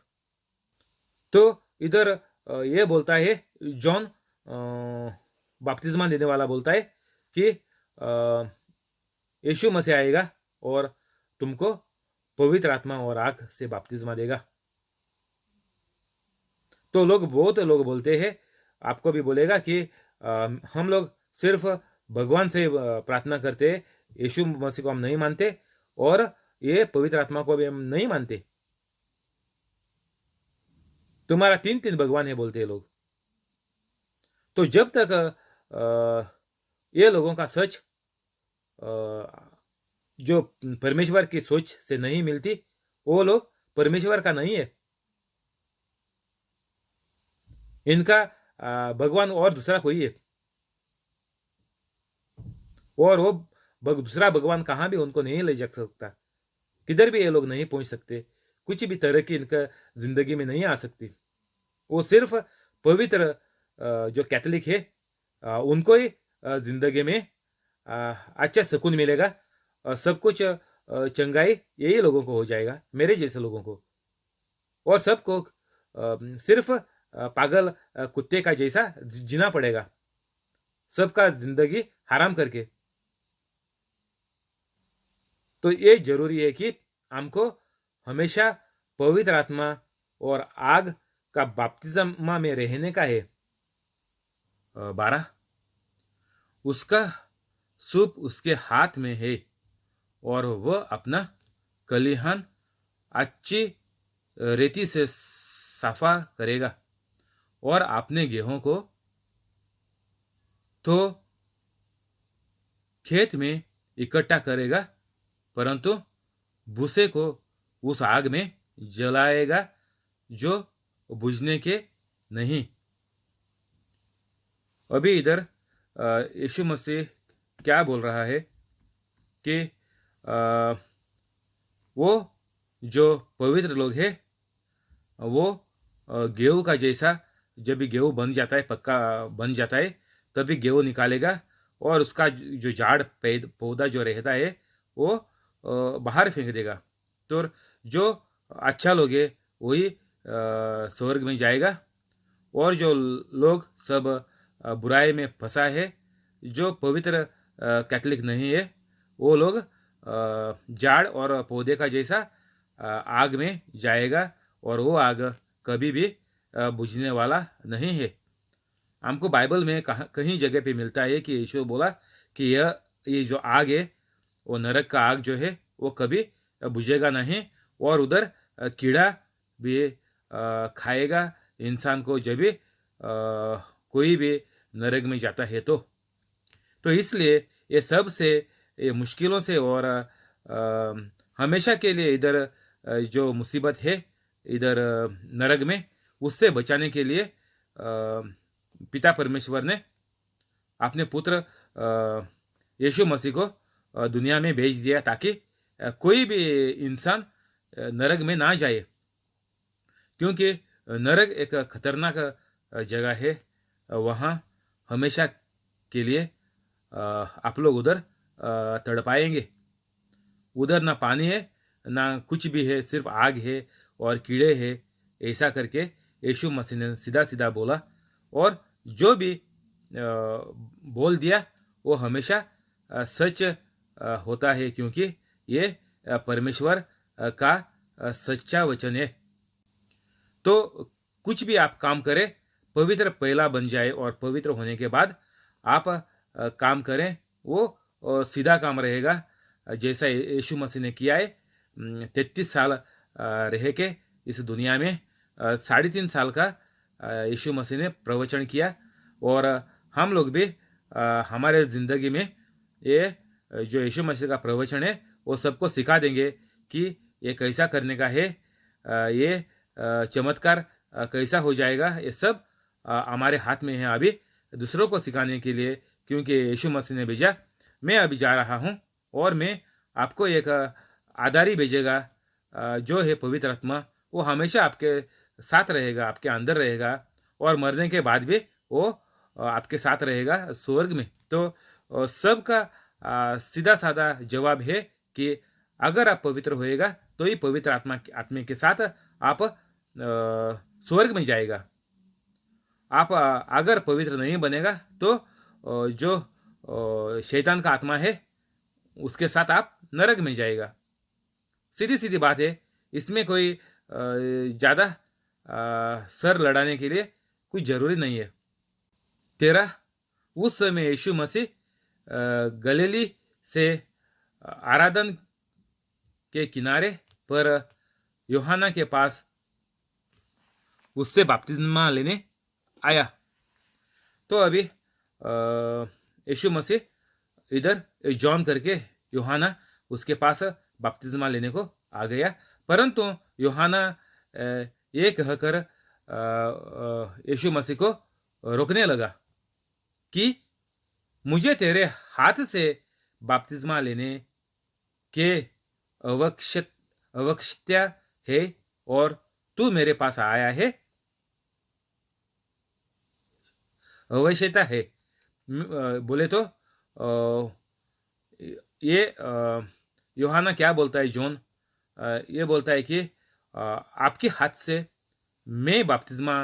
तो इधर ये बोलता है जॉन, बपतिस्मा देने वाला बोलता है कि यीशु मसीह आएगा और तुमको पवित्र आत्मा और आग से बपतिस्मा देगा। तो बहुत लोग बोलते हैं, आपको भी बोलेगा कि हम लोग सिर्फ भगवान से प्रार्थना करते हैं, यीशु मसीह को हम नहीं मानते और ये पवित्र आत्मा को भी हम नहीं मानते। तुम्हारा 3 भगवान है बोलते हैं लोग। तो जब तक ये लोगों का सच जो परमेश्वर की सोच से नहीं मिलती, वो लोग परमेश्वर का नहीं है। इनका भगवान और दूसरा कोई है, और वो दूसरा भगवान कहाँ भी उनको नहीं ले जा सकता। किधर भी ये लोग नहीं पहुंच सकते, कुछ भी तरह की इनका जिंदगी में नहीं आ सकती। वो सिर्फ पवित्र जो कैथोलिक है उनको ही जिंदगी में अच्छा सुकून मिलेगा, सब कुछ चंगाई यही लोगों को हो जाएगा, मेरे जैसे लोगों को। और सबको सिर्फ पागल कुत्ते का जैसा जीना पड़ेगा, सबका जिंदगी हराम करके। तो ये जरूरी है कि हमको हमेशा पवित्र आत्मा और आग का बपतिस्मा में रहने का है। 12, उसका सूप उसके हाथ में है और वह अपना खलिहान अच्छी रेती से साफा करेगा और अपने गेहूं को तो खेत में इकट्ठा करेगा, परंतु भूसे को उस आग में जलाएगा जो बुझने के नहीं। अभी इधर यीशु मसीह क्या बोल रहा है कि वो जो पवित्र लोग हैं वो गेहूं का जैसा, जब भी गेहूं बन जाता है, पक्का बन जाता है, तभी गेहूं निकालेगा और उसका जो झाड़ पौधा जो रहता है वो बाहर फेंक देगा। तो जो अच्छा लोग है वही स्वर्ग में जाएगा, और जो लोग सब बुराई में फंसा है, जो पवित्र कैथलिक नहीं है, वो लोग झाड़ और पौधे का जैसा आग में जाएगा, और वो आग कभी भी बुझने वाला नहीं है। हमको बाइबल में कहीं जगह पे मिलता है कि यीशु बोला कि ये जो आग है, वो नरक का आग जो है, वो कभी बुझेगा नहीं, और उधर कीड़ा भी खाएगा इंसान को जब भी कोई भी नरक में जाता है। तो इसलिए ये सब से, ये मुश्किलों से और हमेशा के लिए इधर जो मुसीबत है इधर नरक में, उससे बचाने के लिए पिता परमेश्वर ने अपने पुत्र यीशु मसीह को दुनिया में भेज दिया, ताकि कोई भी इंसान नरक में ना जाए, क्योंकि नरक एक खतरनाक जगह है। वहाँ हमेशा के लिए आप लोग उधर तड़पाएंगे। उधर ना पानी है, ना कुछ भी है, सिर्फ आग है और कीड़े है। ऐसा करके यीशु मसीह ने सीधा सीधा बोला, और जो भी बोल दिया वो हमेशा सच होता है, क्योंकि ये परमेश्वर का सच्चा वचन है। तो कुछ भी आप काम करें, पवित्र पहला बन जाए, और पवित्र होने के बाद आप काम करें, वो सीधा काम रहेगा, जैसा यीशु मसीह ने किया है। 33 साल रह के इस दुनिया में 3.5 साल का यीशु मसीह ने प्रवचन किया, और हम लोग भी हमारे ज़िंदगी में ये जो यीशु मसीह का प्रवचन है, वो सबको सिखा देंगे कि ये कैसा करने का है, ये चमत्कार कैसा हो जाएगा। ये सब हमारे हाथ में है अभी, दूसरों को सिखाने के लिए, क्योंकि यीशु मसीह ने भेजा। मैं अभी जा रहा हूँ, और मैं आपको एक आधारी भेजेगा, जो है पवित्र आत्मा। वो हमेशा आपके साथ रहेगा, आपके अंदर रहेगा, और मरने के बाद भी वो आपके साथ रहेगा स्वर्ग में। तो सबका सीधा साधा जवाब है कि अगर आप पवित्र होएगा तो ही पवित्र आत्मा के साथ आप स्वर्ग में जाएगा। आप अगर पवित्र नहीं बनेगा तो जो शैतान का आत्मा है उसके साथ आप नरक में जाएगा। सीधी सीधी बात है, इसमें कोई ज़्यादा सर लड़ाने के लिए कुछ जरूरी नहीं है। 13, उस समय यीशु मसीह गलीली से आराधन के किनारे पर यूहन्ना के पास उससे बपतिस्मा लेने आया। तो अभी यीशु मसीह इधर जॉन करके यूहन्ना उसके पास बपतिस्मा लेने को आ गया, परंतु यूहन्ना ये कहकर यीशु मसीह को रोकने लगा कि मुझे तेरे हाथ से बपतिस्मा लेने के आवश्यकता है, और तू मेरे पास आया है, आवश्यकता है। बोले तो ये यूहन्ना क्या बोलता है, जॉन ये बोलता है कि आपके हाथ से मैं बपतिस्मा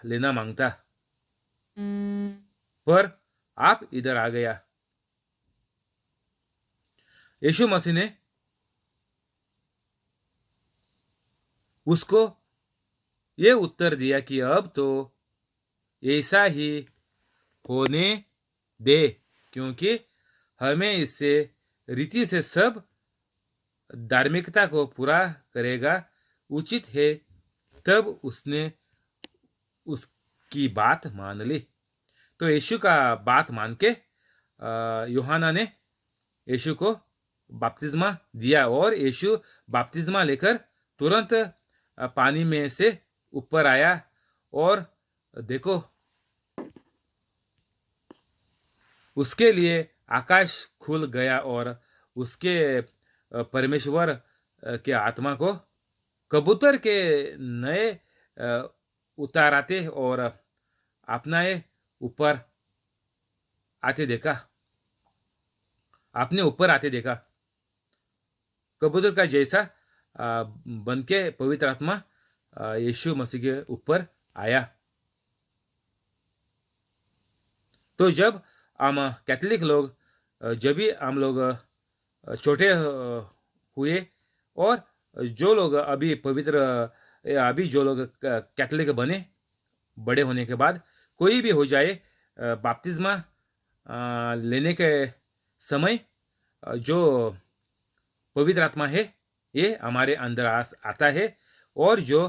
लेना मांगता, पर आप इधर आ गया। यीशु मसीह ने उसको ये उत्तर दिया कि अब तो ऐसा ही होने दे, क्योंकि हमें इससे रीति से सब धार्मिकता को पूरा करेगा उचित है। तब उसने उसकी बात मान ली। तो यीशु का बात मान के यूहन्ना ने यीशु को बपतिस्मा दिया, और यीशु बपतिस्मा लेकर तुरंत पानी में से ऊपर आया, और देखो उसके लिए आकाश खुल गया, और उसके परमेश्वर के आत्मा को कबूतर के नए उताराते और अपनाए ऊपर आते देखा, अपने ऊपर आते देखा। कबूतर का जैसा बन के पवित्र आत्मा यीशु मसीह के ऊपर आया। तो जब हम कैथोलिक लोग जब भी हम लोग छोटे हुए, और जो लोग अभी पवित्र अभी जो लोग कैथोलिक बने बड़े होने के बाद, कोई भी हो जाए, बपतिस्मा लेने के समय जो पवित्र आत्मा है ये हमारे अंदर आता है, और जो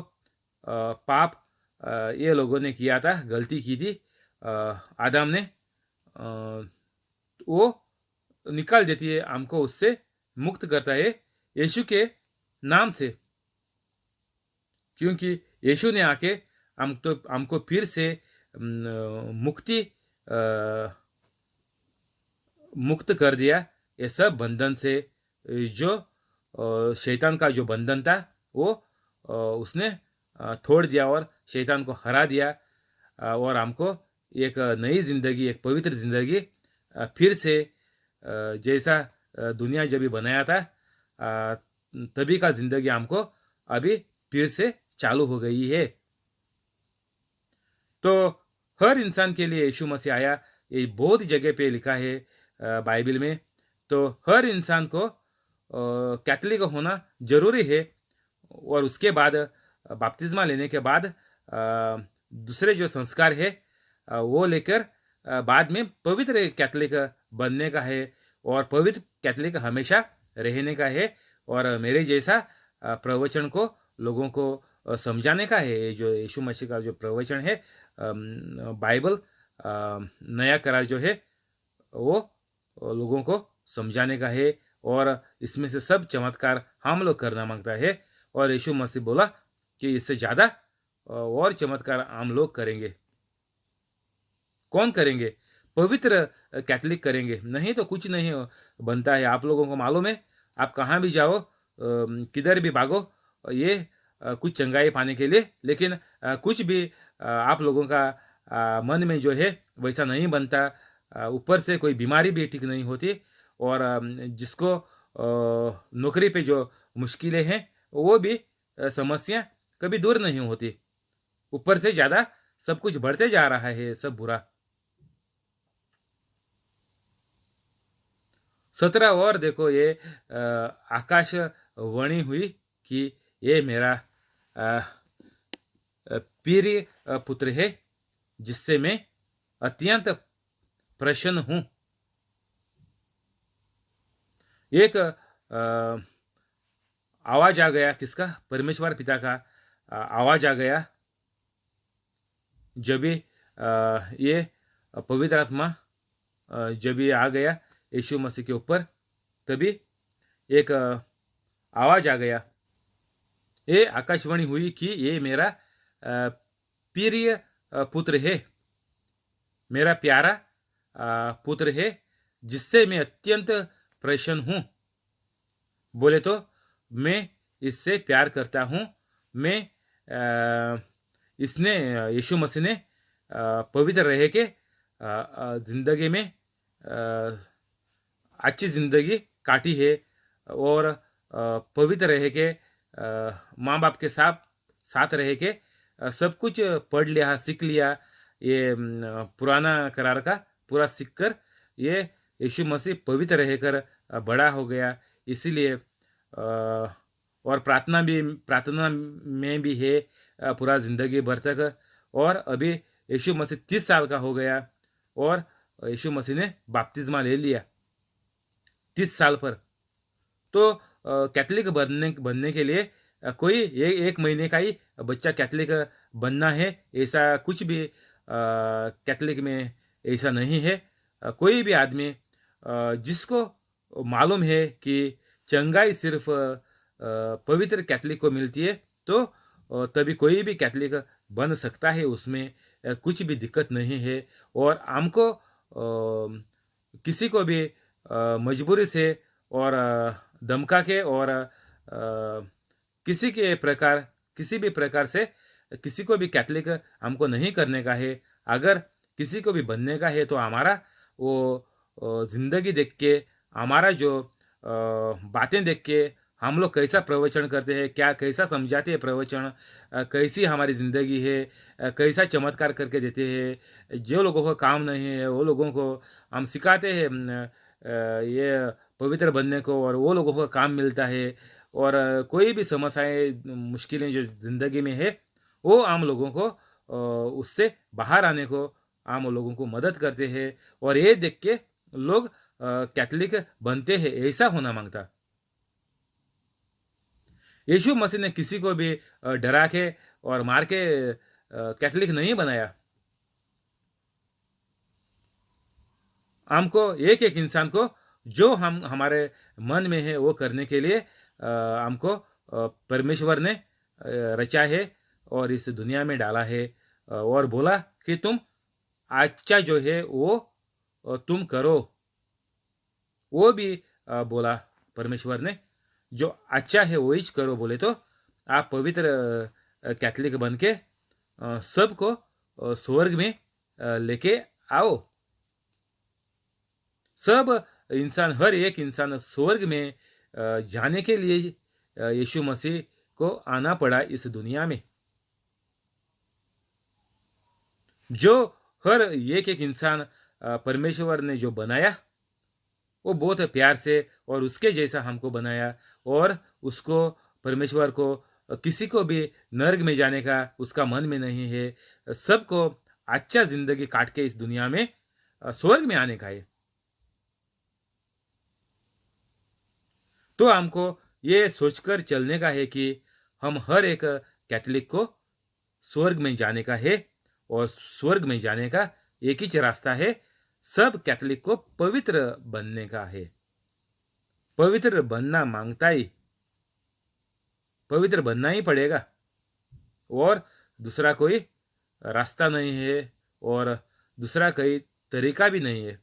पाप ये लोगों ने किया था, गलती की थी आदम ने, वो निकाल देती है, हमको उससे मुक्त करता है यीशु के नाम से। क्योंकि यीशु ने आके हमको फिर से मुक्ति मुक्त कर दिया ये सब बंधन से। जो शैतान का जो बंधन था वो उसने तोड़ दिया और शैतान को हरा दिया, और हमको एक नई जिंदगी, एक पवित्र जिंदगी फिर से जैसा दुनिया जब भी बनाया था तभी का जिंदगी हमको अभी फिर से चालू हो गई है। तो हर इंसान के लिए यीशु मसीह आया, ये बहुत जगह पे लिखा है बाइबल में। तो हर इंसान को कैथोलिक होना जरूरी है, और उसके बाद बपतिस्मा लेने के बाद दूसरे जो संस्कार है वो लेकर बाद में पवित्र कैथोलिक बनने का है, और पवित्र कैथोलिक हमेशा रहने का है, और मेरे जैसा प्रवचन को लोगों को समझाने का है। ये जो यीशु मसीह का जो प्रवचन है, बाइबल नया करार जो है वो लोगों को समझाने का है, और इसमें से सब चमत्कार हम लोग करना मांगता है। और यीशु मसीह बोला कि इससे ज़्यादा और चमत्कार हम लोग करेंगे। कौन करेंगे? पवित्र कैथोलिक करेंगे, नहीं तो कुछ नहीं बनता है। आप लोगों को मालूम है, आप कहाँ भी जाओ, किधर भी भागो, ये कुछ चंगाई पाने के लिए, लेकिन कुछ भी आप लोगों का मन में जो है वैसा नहीं बनता। ऊपर से कोई बीमारी भी ठीक नहीं होती, और जिसको नौकरी पे जो मुश्किलें हैं वो भी समस्या कभी दूर नहीं होती। ऊपर से ज़्यादा सब कुछ बढ़ते जा रहा है, सब बुरा। 17 और देखो, ये आकाशवाणी हुई कि ये मेरा अ, प्रिय पुत्र है, जिससे मैं अत्यंत प्रसन्न हूं। एक आवाज आ गया, किसका? परमेश्वर पिता का आवाज आ गया। जब भी ये पवित्र आत्मा जब ये आ गया यीशु मसीह के ऊपर, तभी एक आवाज आ गया, ये आकाशवाणी हुई कि ये मेरा प्रिय पुत्र है, मेरा प्यारा पुत्र है, जिससे मैं अत्यंत प्रसन्न हूं। बोले तो मैं इससे प्यार करता हूं। मैं इसने यीशु मसीह ने पवित्र रह के जिंदगी में अच्छी जिंदगी काटी है, और पवित्र रह के माँ बाप के साथ साथ रह के सब कुछ पढ़ लिया, सीख लिया। ये पुराना करार का पूरा सीख कर ये यीशु मसीह पवित्र रहकर बड़ा हो गया। इसीलिए और प्रार्थना में भी है पूरा जिंदगी भर तक। और अभी यीशु मसीह 30 साल का हो गया, और यीशु मसीह ने बपतिस्मा ले लिया 30 साल पर। तो कैथोलिक बनने के लिए कोई एक महीने का ही बच्चा कैथोलिक बनना है, ऐसा कुछ भी कैथोलिक में ऐसा नहीं है। कोई भी आदमी जिसको मालूम है कि चंगाई सिर्फ पवित्र कैथोलिक को मिलती है, तो तभी कोई भी कैथोलिक बन सकता है, उसमें कुछ भी दिक्कत नहीं है। और हमको किसी को भी मजबूरी से और धमका के और किसी भी प्रकार से किसी को भी कैथोलिक हमको नहीं करने का है। अगर किसी को भी बनने का है तो हमारा वो जिंदगी देख के, हमारा जो बातें देख के हम लोग कैसा प्रवचन करते हैं, क्या कैसा समझाते हैं प्रवचन, कैसी हमारी ज़िंदगी है, कैसा चमत्कार करके देते हैं। जो लोगों को काम नहीं है, वो लोगों को हम सिखाते हैं ये पवित्र बनने को, और वो लोगों को काम मिलता है। और कोई भी समस्याएँ, मुश्किलें जो ज़िंदगी में है, वो आम लोगों को उससे बाहर आने को आम लोगों को मदद करते हैं। और ये देख के लोग कैथोलिक बनते हैं, ऐसा होना माँगता। यीशु मसीह ने किसी को भी डरा के और मार के कैथोलिक नहीं बनाया। हमको एक-एक इंसान को जो हम हमारे मन में है वो करने के लिए हमको परमेश्वर ने रचा है और इस दुनिया में डाला है, और बोला कि तुम अच्छा जो है वो तुम करो। वो भी बोला परमेश्वर ने, जो अच्छा है वो ही करो बोले तो आप पवित्र कैथोलिक बन के सबको स्वर्ग में लेके आओ। सब इंसान, हर एक इंसान स्वर्ग में जाने के लिए यीशु मसीह को आना पड़ा इस दुनिया में। जो हर एक-एक इंसान परमेश्वर ने जो बनाया, वो बहुत प्यार से और उसके जैसा हमको बनाया, और उसको परमेश्वर को किसी को भी नर्क में जाने का उसका मन में नहीं है। सबको अच्छा ज़िंदगी काट के इस दुनिया में स्वर्ग में आने का है। तो हमको ये सोचकर चलने का है कि हम हर एक कैथोलिक को स्वर्ग में जाने का है, और स्वर्ग में जाने का एक ही रास्ता है, सब कैथोलिक को पवित्र बनने का है। पवित्र बनना मांगता ही, पवित्र बनना ही पड़ेगा, और दूसरा कोई रास्ता नहीं है, और दूसरा कोई तरीका भी नहीं है।